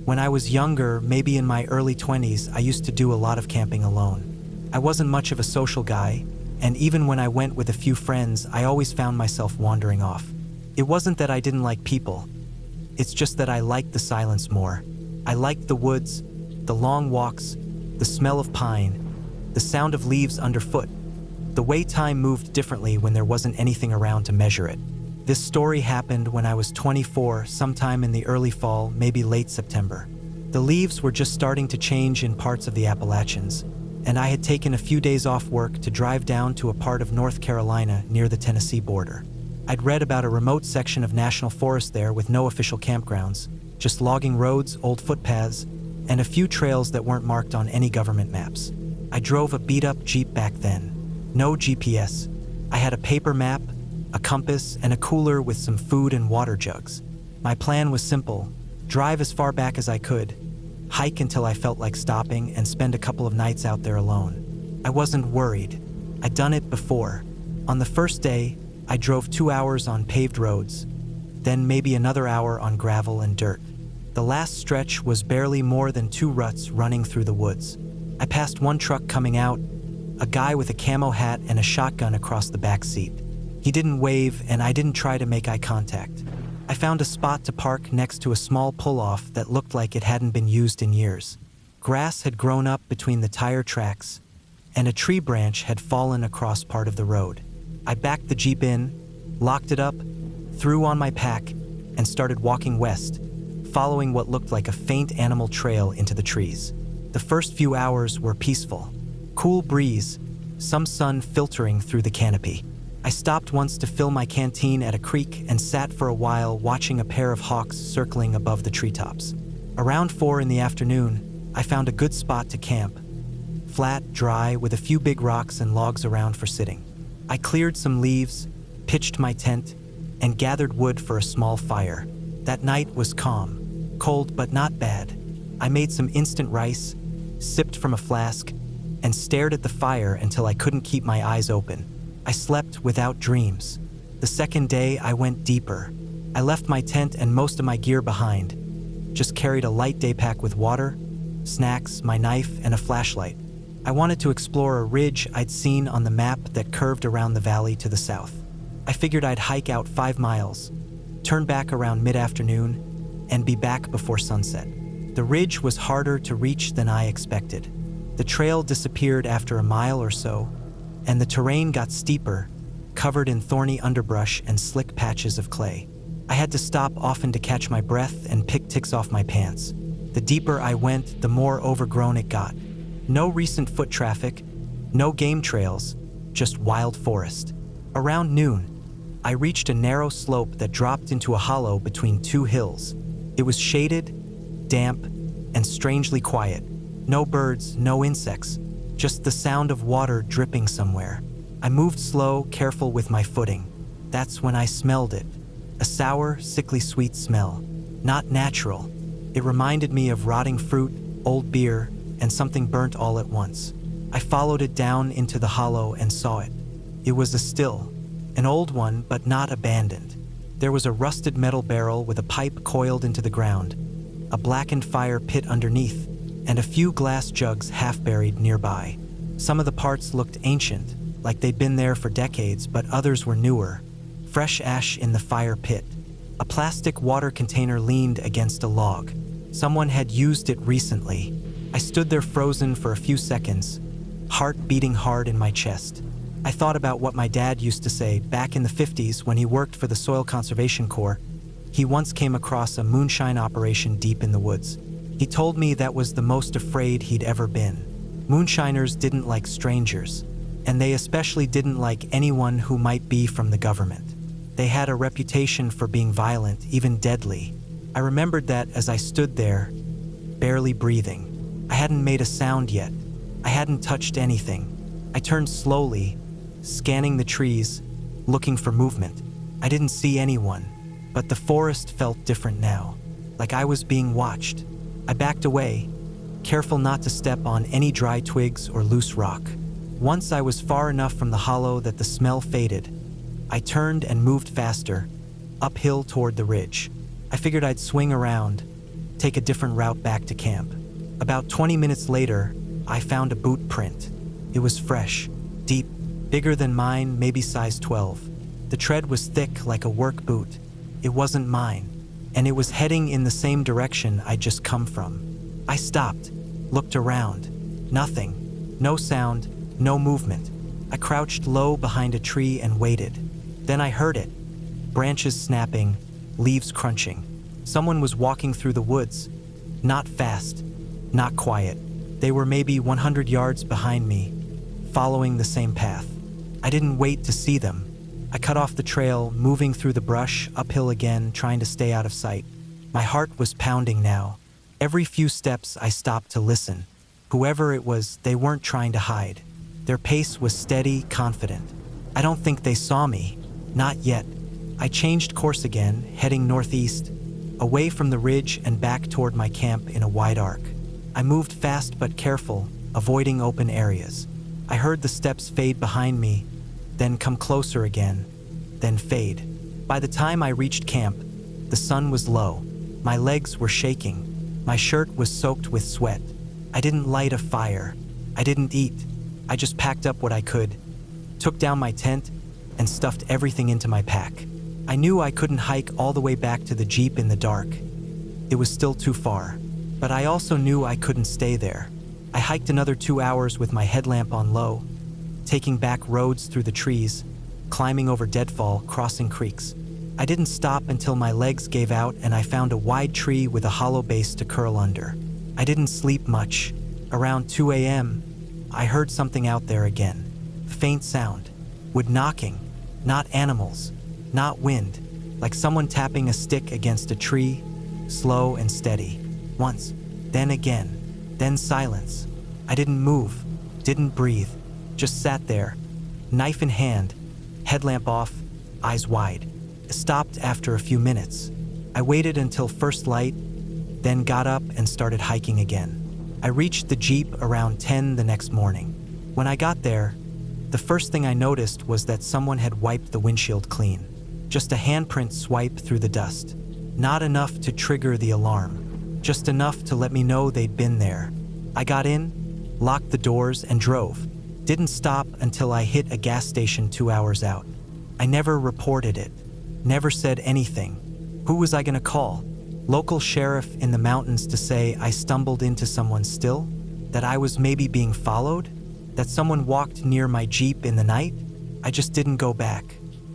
When I was younger, maybe in my early 20s, I used to do a lot of camping alone. I wasn't much of a social guy, and even when I went with a few friends, I always found myself wandering off. It wasn't that I didn't like people. It's just that I liked the silence more. I liked the woods, the long walks, the smell of pine, the sound of leaves underfoot, the way time moved differently when there wasn't anything around to measure it. This story happened when I was 24, sometime in the early fall, maybe late September. The leaves were just starting to change in parts of the Appalachians, and I had taken a few days off work to drive down to a part of North Carolina near the Tennessee border. I'd read about a remote section of national forest there with no official campgrounds, just logging roads, old footpaths, and a few trails that weren't marked on any government maps. I drove a beat-up Jeep back then. No GPS. I had a paper map, a compass, and a cooler with some food and water jugs. My plan was simple: drive as far back as I could, hike until I felt like stopping, and spend a couple of nights out there alone. I wasn't worried. I'd done it before. On the first day, I drove 2 hours on paved roads, then maybe another hour on gravel and dirt. The last stretch was barely more than 2 ruts running through the woods. I passed one truck coming out, a guy with a camo hat and a shotgun across the back seat. He didn't wave, and I didn't try to make eye contact. I found a spot to park next to a small pull-off that looked like it hadn't been used in years. Grass had grown up between the tire tracks, and a tree branch had fallen across part of the road. I backed the Jeep in, locked it up, threw on my pack, and started walking west, following what looked like a faint animal trail into the trees. The first few hours were peaceful. Cool breeze, some sun filtering through the canopy. I stopped once to fill my canteen at a creek and sat for a while watching a pair of hawks circling above the treetops. Around 4 in the afternoon, I found a good spot to camp. Flat, dry, with a few big rocks and logs around for sitting. I cleared some leaves, pitched my tent, and gathered wood for a small fire. That night was calm, cold but not bad. I made some instant rice, sipped from a flask, and stared at the fire until I couldn't keep my eyes open. I slept without dreams. The second day, I went deeper. I left my tent and most of my gear behind. Just carried a light day pack with water, snacks, my knife, and a flashlight. I wanted to explore a ridge I'd seen on the map that curved around the valley to the south. I figured I'd hike out 5 miles, turn back around mid-afternoon, and be back before sunset. The ridge was harder to reach than I expected. The trail disappeared after a mile or so, and the terrain got steeper, covered in thorny underbrush and slick patches of clay. I had to stop often to catch my breath and pick ticks off my pants. The deeper I went, the more overgrown it got. No recent foot traffic, no game trails, just wild forest. Around noon, I reached a narrow slope that dropped into a hollow between 2 hills. It was shaded, damp, and strangely quiet. No birds, no insects, just the sound of water dripping somewhere. I moved slow, careful with my footing. That's when I smelled it. A sour, sickly sweet smell. Not natural. It reminded me of rotting fruit, old beer, and something burnt all at once. I followed it down into the hollow and saw it. It was a still, an old one, but not abandoned. There was a rusted metal barrel with a pipe coiled into the ground, a blackened fire pit underneath, and a few glass jugs half buried nearby. Some of the parts looked ancient, like they'd been there for decades, but others were newer. Fresh ash in the fire pit. A plastic water container leaned against a log. Someone had used it recently. I stood there frozen for a few seconds, heart beating hard in my chest. I thought about what my dad used to say back in the 50s when he worked for the Soil Conservation Corps. He once came across a moonshine operation deep in the woods. He told me that was the most afraid he'd ever been. Moonshiners didn't like strangers, and they especially didn't like anyone who might be from the government. They had a reputation for being violent, even deadly. I remembered that as I stood there, barely breathing. I hadn't made a sound yet. I hadn't touched anything. I turned slowly, scanning the trees, looking for movement. I didn't see anyone, but the forest felt different now, like I was being watched. I backed away, careful not to step on any dry twigs or loose rock. Once I was far enough from the hollow that the smell faded, I turned and moved faster, uphill toward the ridge. I figured I'd swing around, take a different route back to camp. About 20 minutes later, I found a boot print. It was fresh, deep, bigger than mine, maybe size 12. The tread was thick like a work boot. It wasn't mine, and it was heading in the same direction I'd just come from. I stopped, looked around. Nothing. No sound, no movement. I crouched low behind a tree and waited. Then I heard it. Branches snapping, leaves crunching. Someone was walking through the woods. Not fast, not quiet. They were maybe 100 yards behind me, following the same path. I didn't wait to see them. I cut off the trail, moving through the brush, uphill again, trying to stay out of sight. My heart was pounding now. Every few steps I stopped to listen. Whoever it was, they weren't trying to hide. Their pace was steady, confident. I don't think they saw me. Not yet. I changed course again, heading northeast, away from the ridge and back toward my camp in a wide arc. I moved fast but careful, avoiding open areas. I heard the steps fade behind me, then come closer again, then fade. By the time I reached camp, the sun was low. My legs were shaking. My shirt was soaked with sweat. I didn't light a fire. I didn't eat. I just packed up what I could, took down my tent, and stuffed everything into my pack. I knew I couldn't hike all the way back to the Jeep in the dark. It was still too far, but I also knew I couldn't stay there. I hiked another 2 hours with my headlamp on low, taking back roads through the trees, climbing over deadfall, crossing creeks. I didn't stop until my legs gave out and I found a wide tree with a hollow base to curl under. I didn't sleep much. Around 2 a.m., I heard something out there again. Faint sound. Wood knocking. Not animals. Not wind. Like someone tapping a stick against a tree, slow and steady. Once, then again, then silence. I didn't move, didn't breathe, just sat there, knife in hand, headlamp off, eyes wide. Stopped after a few minutes. I waited until first light, then got up and started hiking again. I reached the Jeep around 10 the next morning. When I got there, the first thing I noticed was that someone had wiped the windshield clean. Just a handprint swipe through the dust. Not enough to trigger the alarm, just enough to let me know they'd been there. I got in, locked the doors, and drove. Didn't stop until I hit a gas station 2 hours out. I never reported it, never said anything. Who was I gonna call? Local sheriff in the mountains to say I stumbled into someone's still? That I was maybe being followed? That someone walked near my Jeep in the night? I just didn't go back.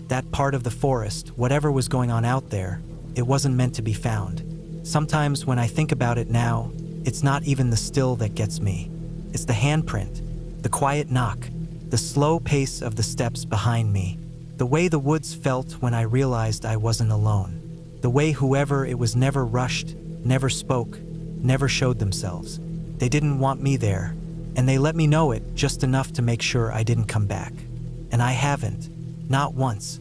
That part of the forest, whatever was going on out there, it wasn't meant to be found. Sometimes when I think about it now, it's not even the still that gets me. It's the handprint, the quiet knock, the slow pace of the steps behind me, the way the woods felt when I realized I wasn't alone, the way whoever it was never rushed, never spoke, never showed themselves. They didn't want me there, and they let me know it just enough to make sure I didn't come back. And I haven't, not once.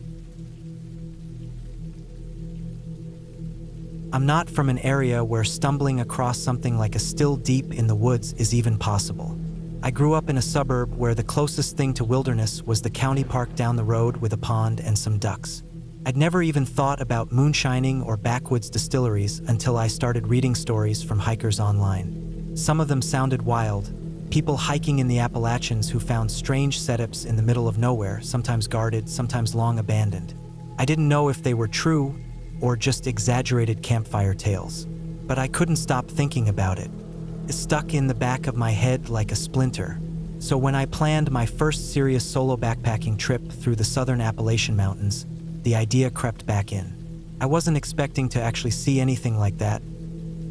I'm not from an area where stumbling across something like a still deep in the woods is even possible. I grew up in a suburb where the closest thing to wilderness was the county park down the road with a pond and some ducks. I'd never even thought about moonshining or backwoods distilleries until I started reading stories from hikers online. Some of them sounded wild. People hiking in the Appalachians who found strange setups in the middle of nowhere, sometimes guarded, sometimes long abandoned. I didn't know if they were true or just exaggerated campfire tales, but I couldn't stop thinking about it. It stuck in the back of my head like a splinter. So when I planned my first serious solo backpacking trip through the southern Appalachian Mountains, the idea crept back in. I wasn't expecting to actually see anything like that,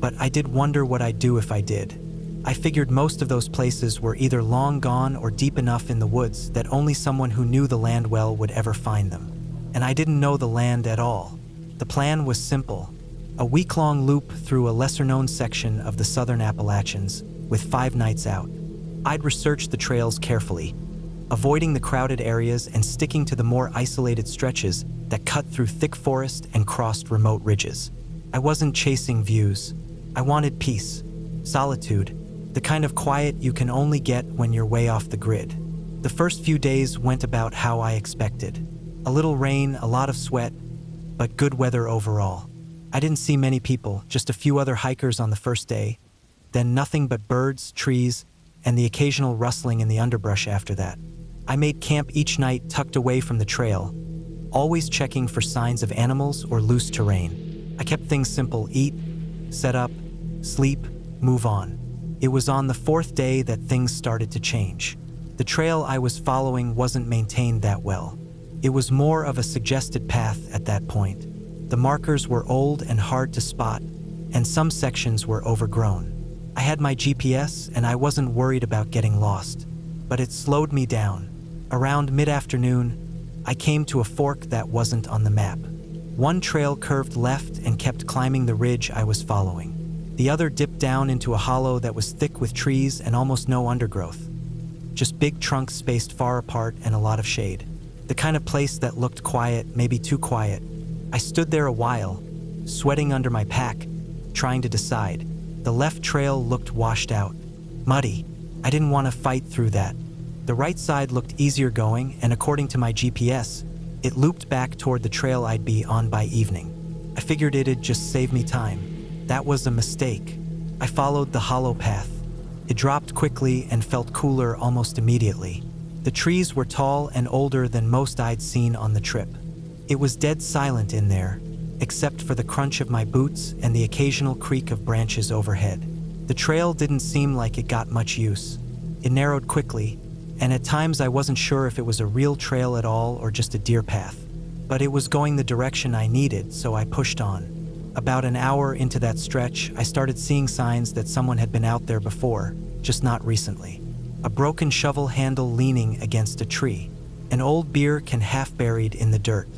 but I did wonder what I'd do if I did. I figured most of those places were either long gone or deep enough in the woods that only someone who knew the land well would ever find them. And I didn't know the land at all. The plan was simple: a week-long loop through a lesser-known section of the southern Appalachians, with 5 nights out. I'd research the trails carefully, avoiding the crowded areas and sticking to the more isolated stretches that cut through thick forest and crossed remote ridges. I wasn't chasing views. I wanted peace, solitude, the kind of quiet you can only get when you're way off the grid. The first few days went about how I expected. A little rain, a lot of sweat, but good weather overall. I didn't see many people, just a few other hikers on the first day, then nothing but birds, trees, and the occasional rustling in the underbrush after that. I made camp each night tucked away from the trail, always checking for signs of animals or loose terrain. I kept things simple: eat, set up, sleep, move on. It was on the 4th day that things started to change. The trail I was following wasn't maintained that well. It was more of a suggested path at that point. The markers were old and hard to spot, and some sections were overgrown. I had my GPS and I wasn't worried about getting lost, but it slowed me down. Around mid-afternoon, I came to a fork that wasn't on the map. One trail curved left and kept climbing the ridge I was following. The other dipped down into a hollow that was thick with trees and almost no undergrowth. Just big trunks spaced far apart and a lot of shade. The kind of place that looked quiet, maybe too quiet. I stood there a while, sweating under my pack, trying to decide. The left trail looked washed out, muddy. I didn't want to fight through that. The right side looked easier going, and according to my GPS, it looped back toward the trail I'd be on by evening. I figured it'd just save me time. That was a mistake. I followed the hollow path. It dropped quickly and felt cooler almost immediately. The trees were tall and older than most I'd seen on the trip. It was dead silent in there, except for the crunch of my boots and the occasional creak of branches overhead. The trail didn't seem like it got much use. It narrowed quickly, and at times I wasn't sure if it was a real trail at all or just a deer path. But it was going the direction I needed, so I pushed on. About an hour into that stretch, I started seeing signs that someone had been out there before, just not recently. A broken shovel handle leaning against a tree, an old beer can half buried in the dirt.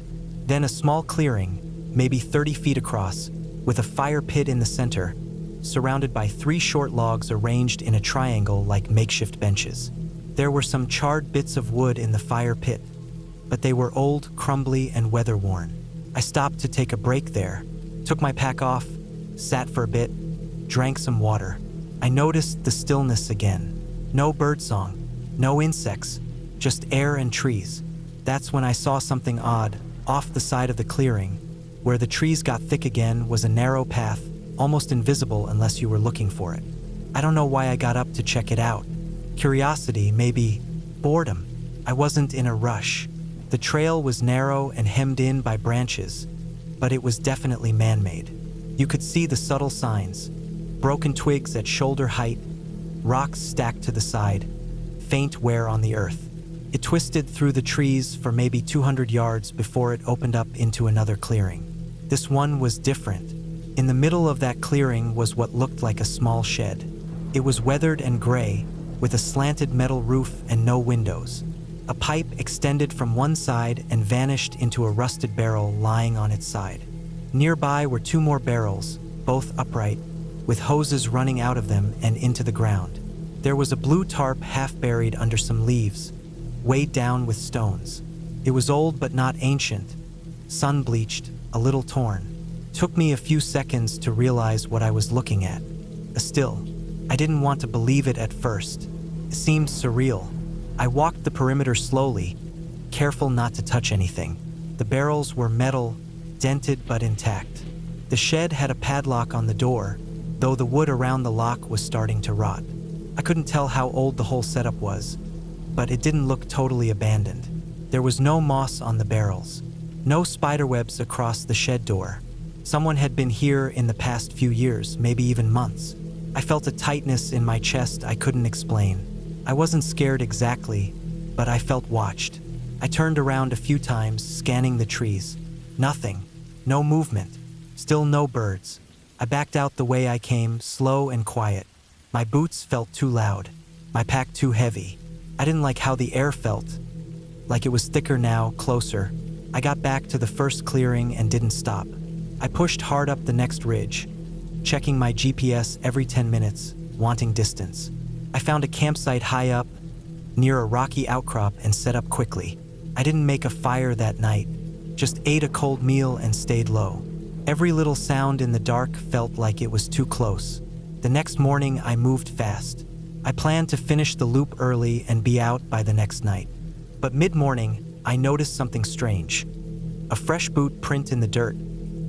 Then a small clearing, maybe 30 feet across, with a fire pit in the center, surrounded by 3 short logs arranged in a triangle like makeshift benches. There were some charred bits of wood in the fire pit, but they were old, crumbly, and weather-worn. I stopped to take a break there, took my pack off, sat for a bit, drank some water. I noticed the stillness again. No birdsong, no insects, just air and trees. That's when I saw something odd. Off the side of the clearing, where the trees got thick again, was a narrow path, almost invisible unless you were looking for it. I don't know why I got up to check it out. Curiosity, maybe boredom. I wasn't in a rush. The trail was narrow and hemmed in by branches, but it was definitely man-made. You could see the subtle signs: broken twigs at shoulder height, rocks stacked to the side, faint wear on the earth. It twisted through the trees for maybe 200 yards before it opened up into another clearing. This one was different. In the middle of that clearing was what looked like a small shed. It was weathered and gray, with a slanted metal roof and no windows. A pipe extended from one side and vanished into a rusted barrel lying on its side. Nearby were 2 more barrels, both upright, with hoses running out of them and into the ground. There was a blue tarp half buried under some leaves, weighed down with stones. It was old but not ancient, sun-bleached, a little torn. Took me a few seconds to realize what I was looking at. A still. I didn't want to believe it at first. It seemed surreal. I walked the perimeter slowly, careful not to touch anything. The barrels were metal, dented but intact. The shed had a padlock on the door, though the wood around the lock was starting to rot. I couldn't tell how old the whole setup was, but it didn't look totally abandoned. There was no moss on the barrels, no spiderwebs across the shed door. Someone had been here in the past few years, maybe even months. I felt a tightness in my chest I couldn't explain. I wasn't scared exactly, but I felt watched. I turned around a few times, scanning the trees. Nothing. No movement. Still no birds. I backed out the way I came, slow and quiet. My boots felt too loud, my pack too heavy. I didn't like how the air felt, like it was thicker now, closer. I got back to the first clearing and didn't stop. I pushed hard up the next ridge, checking my GPS every 10 minutes, wanting distance. I found a campsite high up, near a rocky outcrop, and set up quickly. I didn't make a fire that night, just ate a cold meal and stayed low. Every little sound in the dark felt like it was too close. The next morning, I moved fast. I planned to finish the loop early and be out by the next night. But mid-morning, I noticed something strange. A fresh boot print in the dirt,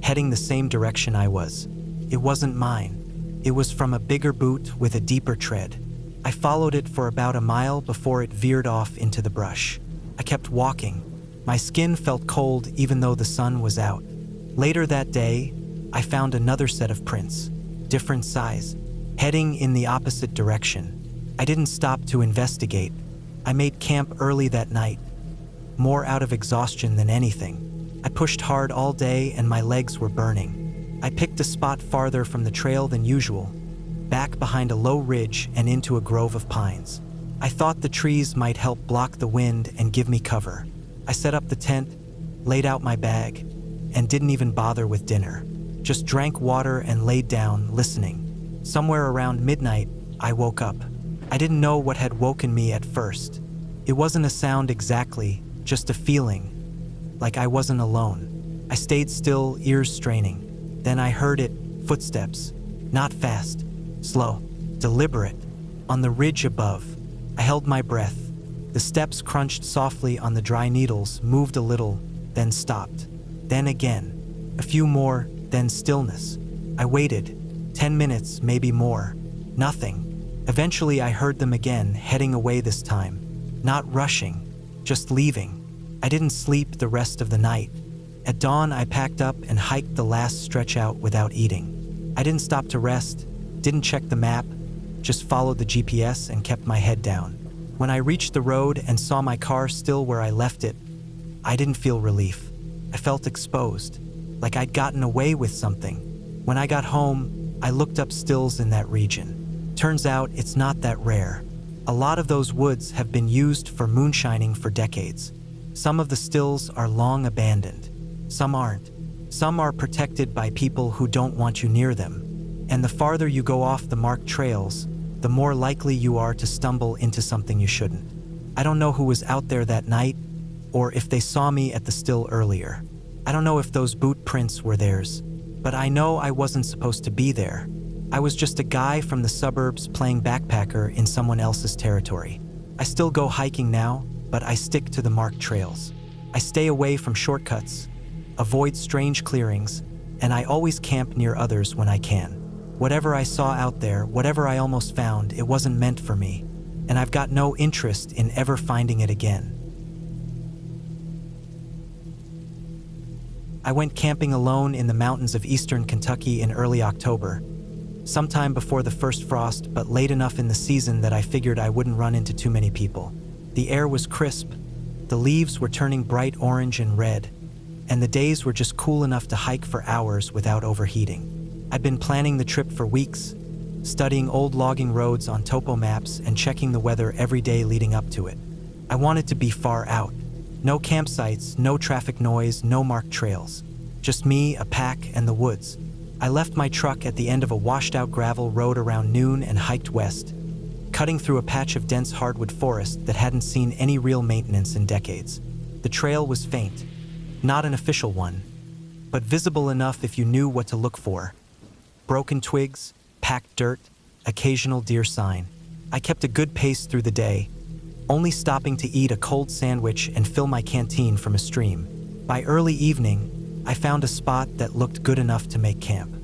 heading the same direction I was. It wasn't mine. It was from a bigger boot with a deeper tread. I followed it for about a mile before it veered off into the brush. I kept walking. My skin felt cold even though the sun was out. Later that day, I found another set of prints, different size, heading in the opposite direction. I didn't stop to investigate. I made camp early that night, more out of exhaustion than anything. I pushed hard all day and my legs were burning. I picked a spot farther from the trail than usual, back behind a low ridge and into a grove of pines. I thought the trees might help block the wind and give me cover. I set up the tent, laid out my bag, and didn't even bother with dinner. Just drank water and laid down, listening. Somewhere around midnight, I woke up. I didn't know what had woken me at first. It wasn't a sound exactly, just a feeling, like I wasn't alone. I stayed still, ears straining. Then I heard it, footsteps, not fast, slow, deliberate, on the ridge above. I held my breath. The steps crunched softly on the dry needles, moved a little, then stopped. Then again, a few more, then stillness. I waited, 10 minutes, maybe more. Nothing. Eventually I heard them again, heading away this time. Not rushing, just leaving. I didn't sleep the rest of the night. At dawn, I packed up and hiked the last stretch out without eating. I didn't stop to rest, didn't check the map, just followed the GPS and kept my head down. When I reached the road and saw my car still where I left it, I didn't feel relief. I felt exposed, like I'd gotten away with something. When I got home, I looked up stills in that region. Turns out it's not that rare. A lot of those woods have been used for moonshining for decades. Some of the stills are long abandoned. Some aren't. Some are protected by people who don't want you near them. And the farther you go off the marked trails, the more likely you are to stumble into something you shouldn't. I don't know who was out there that night, or if they saw me at the still earlier. I don't know if those boot prints were theirs, but I know I wasn't supposed to be there. I was just a guy from the suburbs playing backpacker in someone else's territory. I still go hiking now, but I stick to the marked trails. I stay away from shortcuts, avoid strange clearings, and I always camp near others when I can. Whatever I saw out there, whatever I almost found, it wasn't meant for me, and I've got no interest in ever finding it again. I went camping alone in the mountains of eastern Kentucky in early October, sometime before the first frost, but late enough in the season that I figured I wouldn't run into too many people. The air was crisp, the leaves were turning bright orange and red, and the days were just cool enough to hike for hours without overheating. I'd been planning the trip for weeks, studying old logging roads on topo maps and checking the weather every day leading up to it. I wanted to be far out. No campsites, no traffic noise, no marked trails. Just me, a pack, and the woods. I left my truck at the end of a washed-out gravel road around noon and hiked west, cutting through a patch of dense hardwood forest that hadn't seen any real maintenance in decades. The trail was faint, not an official one, but visible enough if you knew what to look for. Broken twigs, packed dirt, occasional deer sign. I kept a good pace through the day, only stopping to eat a cold sandwich and fill my canteen from a stream. By early evening, I found a spot that looked good enough to make camp.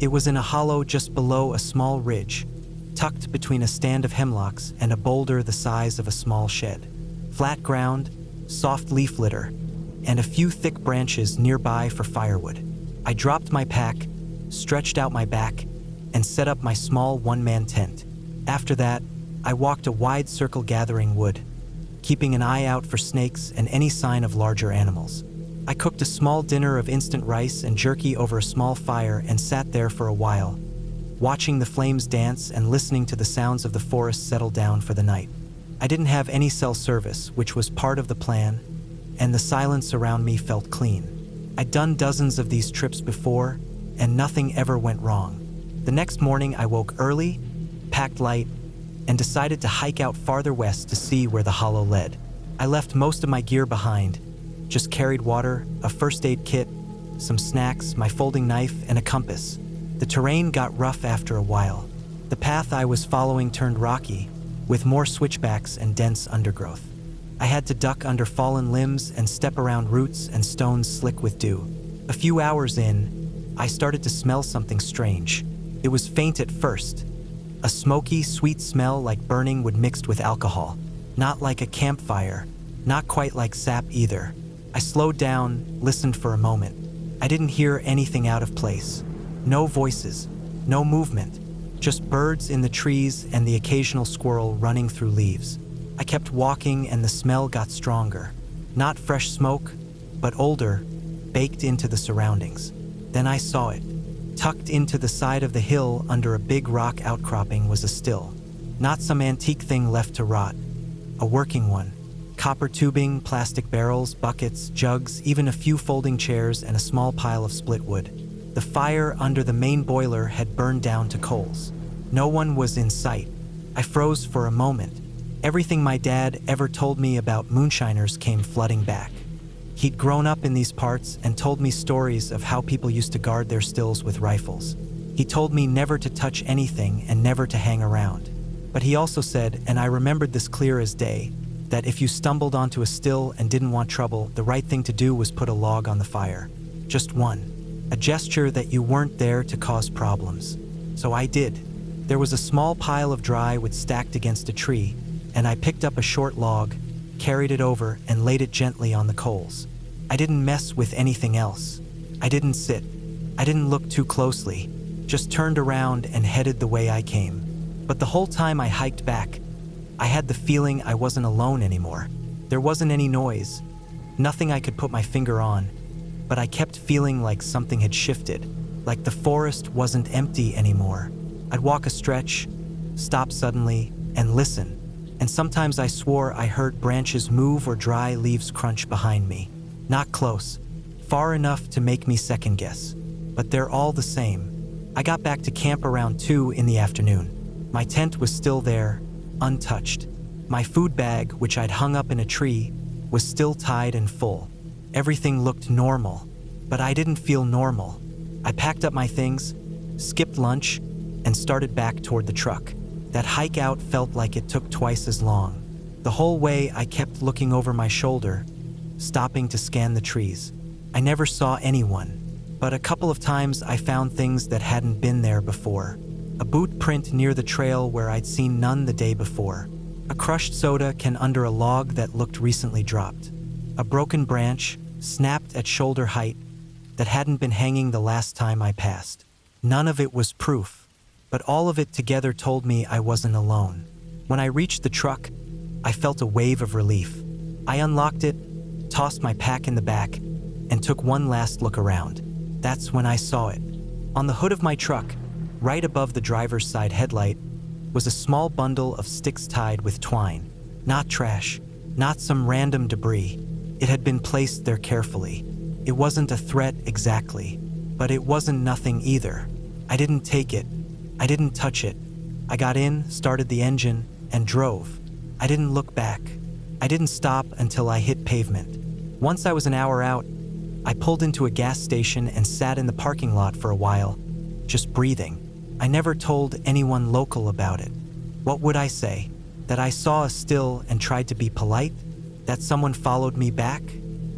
It was in a hollow just below a small ridge, tucked between a stand of hemlocks and a boulder the size of a small shed. Flat ground, soft leaf litter, and a few thick branches nearby for firewood. I dropped my pack, stretched out my back, and set up my small one-man tent. After that, I walked a wide circle gathering wood, keeping an eye out for snakes and any sign of larger animals. I cooked a small dinner of instant rice and jerky over a small fire and sat there for a while, watching the flames dance and listening to the sounds of the forest settle down for the night. I didn't have any cell service, which was part of the plan, and the silence around me felt clean. I'd done dozens of these trips before, and nothing ever went wrong. The next morning I woke early, packed light, and decided to hike out farther west to see where the hollow led. I left most of my gear behind, just carried water, a first aid kit, some snacks, my folding knife, and a compass. The terrain got rough after a while. The path I was following turned rocky, with more switchbacks and dense undergrowth. I had to duck under fallen limbs and step around roots and stones slick with dew. A few hours in, I started to smell something strange. It was faint at first, a smoky, sweet smell like burning wood mixed with alcohol. Not like a campfire, not quite like sap either. I slowed down, listened for a moment. I didn't hear anything out of place. No voices, no movement, just birds in the trees and the occasional squirrel running through leaves. I kept walking and the smell got stronger. Not fresh smoke, but older, baked into the surroundings. Then I saw it. Tucked into the side of the hill under a big rock outcropping was a still. Not some antique thing left to rot. A working one. Copper tubing, plastic barrels, buckets, jugs, even a few folding chairs and a small pile of split wood. The fire under the main boiler had burned down to coals. No one was in sight. I froze for a moment. Everything my dad ever told me about moonshiners came flooding back. He'd grown up in these parts and told me stories of how people used to guard their stills with rifles. He told me never to touch anything and never to hang around. But he also said, and I remembered this clear as day, that if you stumbled onto a still and didn't want trouble, the right thing to do was put a log on the fire. Just one. A gesture that you weren't there to cause problems. So I did. There was a small pile of dry wood stacked against a tree, and I picked up a short log, carried it over, and laid it gently on the coals. I didn't mess with anything else. I didn't sit. I didn't look too closely. Just turned around and headed the way I came. But the whole time I hiked back, I had the feeling I wasn't alone anymore. There wasn't any noise, nothing I could put my finger on, but I kept feeling like something had shifted, like the forest wasn't empty anymore. I'd walk a stretch, stop suddenly, and listen, and sometimes I swore I heard branches move or dry leaves crunch behind me. Not close, far enough to make me second guess, but they're all the same. I got back to camp around 2 in the afternoon. My tent was still there, untouched. My food bag, which I'd hung up in a tree, was still tied and full. Everything looked normal, but I didn't feel normal. I packed up my things, skipped lunch, and started back toward the truck. That hike out felt like it took twice as long. The whole way I kept looking over my shoulder, stopping to scan the trees. I never saw anyone, but a couple of times I found things that hadn't been there before. A boot print near the trail where I'd seen none the day before. A crushed soda can under a log that looked recently dropped. A broken branch, snapped at shoulder height, that hadn't been hanging the last time I passed. None of it was proof, but all of it together told me I wasn't alone. When I reached the truck, I felt a wave of relief. I unlocked it, tossed my pack in the back, and took one last look around. That's when I saw it. On the hood of my truck, right above the driver's side headlight, was a small bundle of sticks tied with twine. Not trash, not some random debris. It had been placed there carefully. It wasn't a threat exactly, but it wasn't nothing either. I didn't take it. I didn't touch it. I got in, started the engine, and drove. I didn't look back. I didn't stop until I hit pavement. Once I was an hour out, I pulled into a gas station and sat in the parking lot for a while, just breathing. I never told anyone local about it. What would I say? That I saw a still and tried to be polite? That someone followed me back?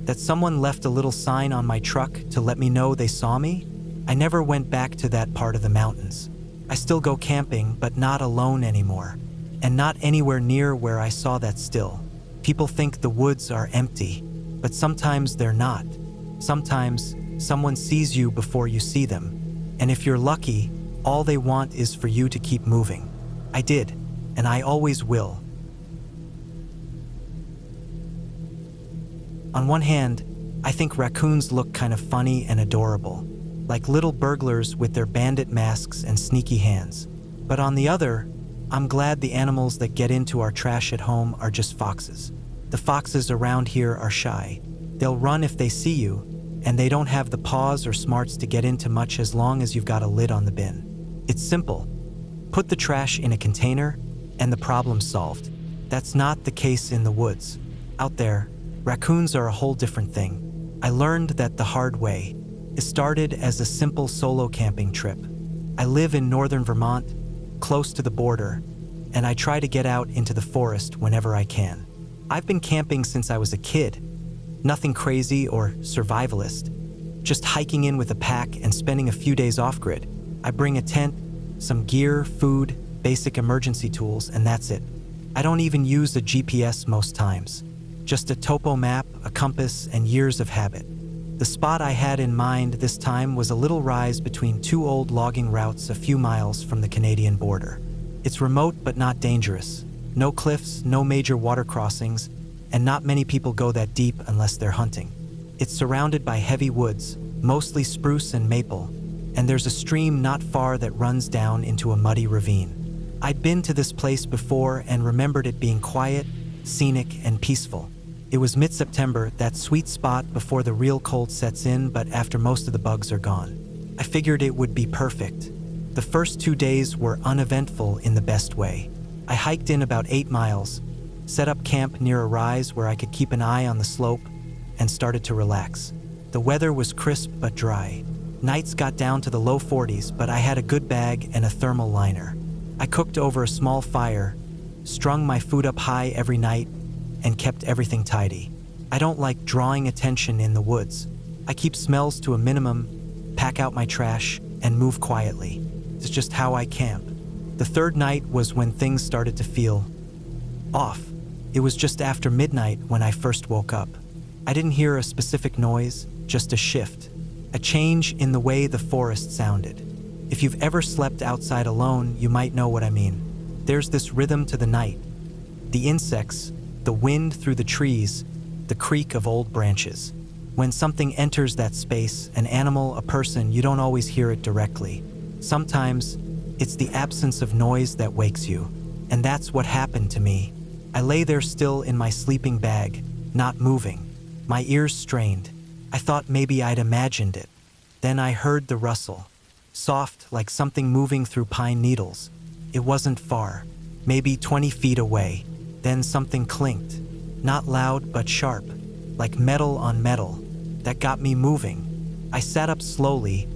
That someone left a little sign on my truck to let me know they saw me? I never went back to that part of the mountains. I still go camping, but not alone anymore. And not anywhere near where I saw that still. People think the woods are empty, but sometimes they're not. Sometimes someone sees you before you see them. And if you're lucky, all they want is for you to keep moving. I did, and I always will. On one hand, I think raccoons look kind of funny and adorable, like little burglars with their bandit masks and sneaky hands. But on the other, I'm glad the animals that get into our trash at home are just foxes. The foxes around here are shy. They'll run if they see you, and they don't have the paws or smarts to get into much as long as you've got a lid on the bin. It's simple. Put the trash in a container, and the problem's solved. That's not the case in the woods. Out there, raccoons are a whole different thing. I learned that the hard way. It started as a simple solo camping trip. I live in northern Vermont, close to the border, and I try to get out into the forest whenever I can. I've been camping since I was a kid. Nothing crazy or survivalist. Just hiking in with a pack and spending a few days off-grid. I bring a tent, some gear, food, basic emergency tools, and that's it. I don't even use a GPS most times. Just a topo map, a compass, and years of habit. The spot I had in mind this time was a little rise between two old logging routes a few miles from the Canadian border. It's remote but not dangerous. No cliffs, no major water crossings, and not many people go that deep unless they're hunting. It's surrounded by heavy woods, mostly spruce and maple, and there's a stream not far that runs down into a muddy ravine. I'd been to this place before and remembered it being quiet, scenic, and peaceful. It was mid-September, that sweet spot before the real cold sets in, but after most of the bugs are gone. I figured it would be perfect. The first 2 days were uneventful in the best way. I hiked in about 8 miles, set up camp near a rise where I could keep an eye on the slope, and started to relax. The weather was crisp but dry. Nights got down to the low 40s, but I had a good bag and a thermal liner. I cooked over a small fire, strung my food up high every night, and kept everything tidy. I don't like drawing attention in the woods. I keep smells to a minimum, pack out my trash, and move quietly. It's just how I camp. The third night was when things started to feel off. It was just after midnight when I first woke up. I didn't hear a specific noise, just a shift, a change in the way the forest sounded. If you've ever slept outside alone, you might know what I mean. There's this rhythm to the night. The insects, the wind through the trees, the creak of old branches. When something enters that space, an animal, a person, you don't always hear it directly. Sometimes, it's the absence of noise that wakes you. And that's what happened to me. I lay there still in my sleeping bag, not moving, my ears strained. I thought maybe I'd imagined it. Then I heard the rustle, soft like something moving through pine needles. It wasn't far, maybe 20 feet away. Then something clinked, not loud but sharp, like metal on metal. That got me moving. I sat up slowly,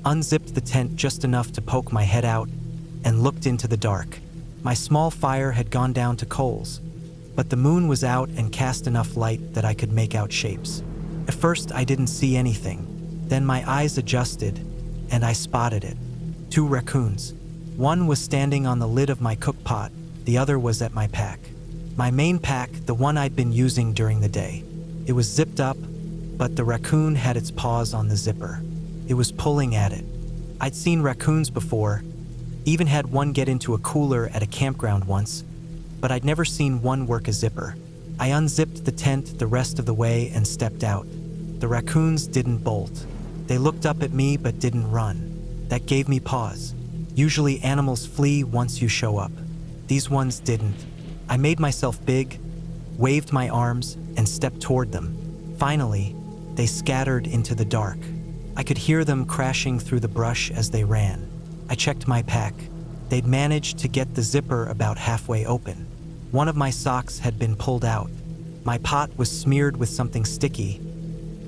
unzipped the tent just enough to poke my head out, and looked into the dark. My small fire had gone down to coals, but the moon was out and cast enough light that I could make out shapes. At first, I didn't see anything. Then my eyes adjusted, and I spotted it. 2 raccoons. One was standing on the lid of my cook pot, the other was at my pack. My main pack, the one I'd been using during the day. It was zipped up, but the raccoon had its paws on the zipper. It was pulling at it. I'd seen raccoons before, even had one get into a cooler at a campground once, but I'd never seen one work a zipper. I unzipped the tent the rest of the way and stepped out. The raccoons didn't bolt. They looked up at me but didn't run. That gave me pause. Usually animals flee once you show up. These ones didn't. I made myself big, waved my arms, and stepped toward them. Finally, they scattered into the dark. I could hear them crashing through the brush as they ran. I checked my pack. They'd managed to get the zipper about halfway open. One of my socks had been pulled out. My pot was smeared with something sticky.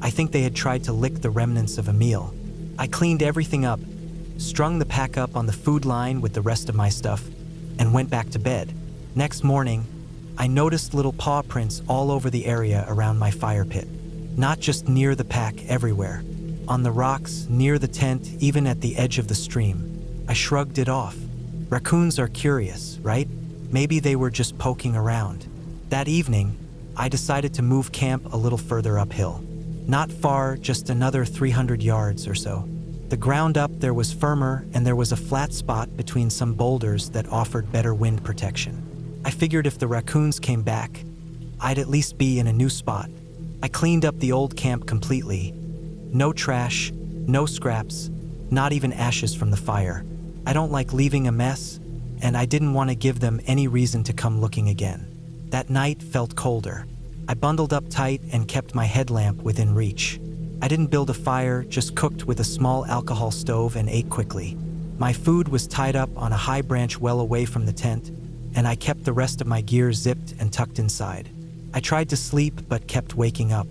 I think they had tried to lick the remnants of a meal. I cleaned everything up, strung the pack up on the food line with the rest of my stuff, and went back to bed. Next morning, I noticed little paw prints all over the area around my fire pit. Not just near the pack, everywhere. On the rocks, near the tent, even at the edge of the stream. I shrugged it off. Raccoons are curious, right? Maybe they were just poking around. That evening, I decided to move camp a little further uphill. Not far, just another 300 yards or so. The ground up there was firmer, and there was a flat spot between some boulders that offered better wind protection. I figured if the raccoons came back, I'd at least be in a new spot. I cleaned up the old camp completely. No trash, no scraps, not even ashes from the fire. I don't like leaving a mess, and I didn't want to give them any reason to come looking again. That night felt colder. I bundled up tight and kept my headlamp within reach. I didn't build a fire, just cooked with a small alcohol stove and ate quickly. My food was tied up on a high branch well away from the tent, and I kept the rest of my gear zipped and tucked inside. I tried to sleep but kept waking up.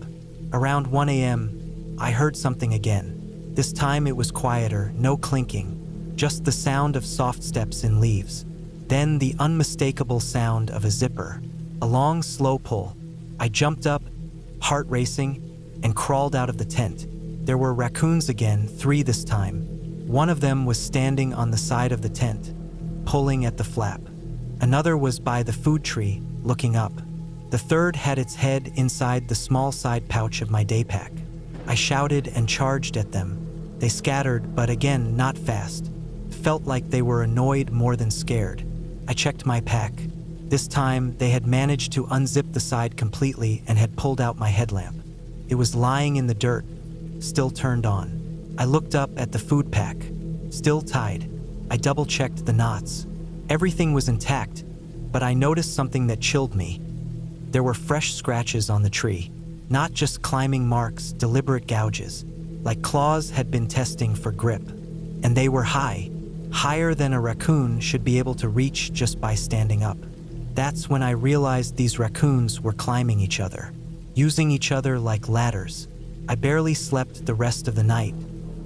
Around 1 a.m., I heard something again. This time it was quieter, no clinking, just the sound of soft steps in leaves. Then the unmistakable sound of a zipper, a long, slow pull. I jumped up, heart racing, and crawled out of the tent. There were raccoons again, 3 this time. One of them was standing on the side of the tent, pulling at the flap. Another was by the food tree, looking up. The third had its head inside the small side pouch of my day pack. I shouted and charged at them. They scattered, but again, not fast. Felt like they were annoyed more than scared. I checked my pack. This time, they had managed to unzip the side completely and had pulled out my headlamp. It was lying in the dirt, still turned on. I looked up at the food pack, still tied. I double-checked the knots. Everything was intact, but I noticed something that chilled me. There were fresh scratches on the tree, not just climbing marks, deliberate gouges, like claws had been testing for grip. And they were high, higher than a raccoon should be able to reach just by standing up. That's when I realized these raccoons were climbing each other, using each other like ladders. I barely slept the rest of the night.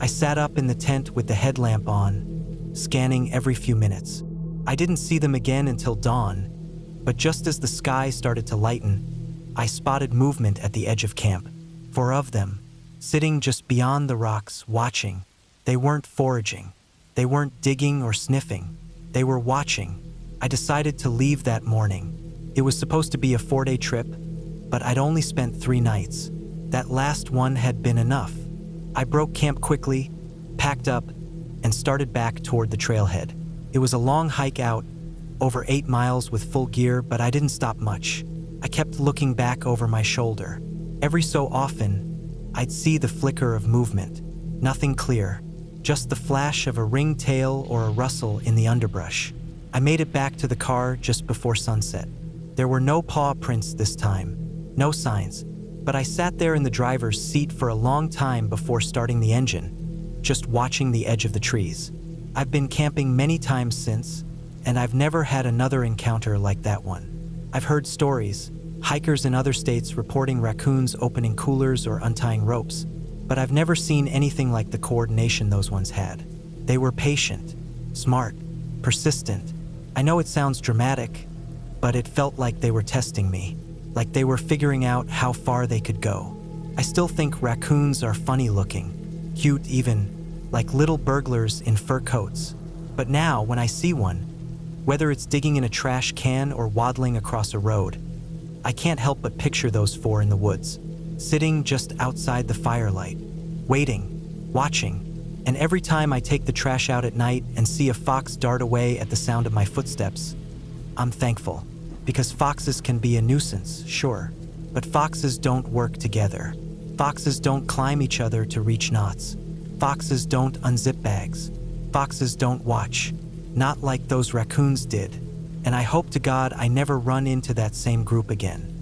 I sat up in the tent with the headlamp on, scanning every few minutes. I didn't see them again until dawn, but just as the sky started to lighten, I spotted movement at the edge of camp. 4 of them, sitting just beyond the rocks, watching. They weren't foraging. They weren't digging or sniffing. They were watching. I decided to leave that morning. It was supposed to be a 4-day trip, but I'd only spent 3 nights. That last one had been enough. I broke camp quickly, packed up, and started back toward the trailhead. It was a long hike out, over 8 miles with full gear, but I didn't stop much. I kept looking back over my shoulder. Every so often, I'd see the flicker of movement. Nothing clear, just the flash of a ringed tail or a rustle in the underbrush. I made it back to the car just before sunset. There were no paw prints this time, no signs, but I sat there in the driver's seat for a long time before starting the engine, just watching the edge of the trees. I've been camping many times since, and I've never had another encounter like that one. I've heard stories, hikers in other states reporting raccoons opening coolers or untying ropes, but I've never seen anything like the coordination those ones had. They were patient, smart, persistent. I know it sounds dramatic, but it felt like they were testing me, like they were figuring out how far they could go. I still think raccoons are funny looking, cute even, like little burglars in fur coats. But now, when I see one, whether it's digging in a trash can or waddling across a road, I can't help but picture those 4 in the woods, sitting just outside the firelight, waiting, watching. And every time I take the trash out at night and see a fox dart away at the sound of my footsteps, I'm thankful. Because foxes can be a nuisance, sure, but foxes don't work together. Foxes don't climb each other to reach knots. Foxes don't unzip bags. Foxes don't watch, not like those raccoons did. And I hope to God I never run into that same group again.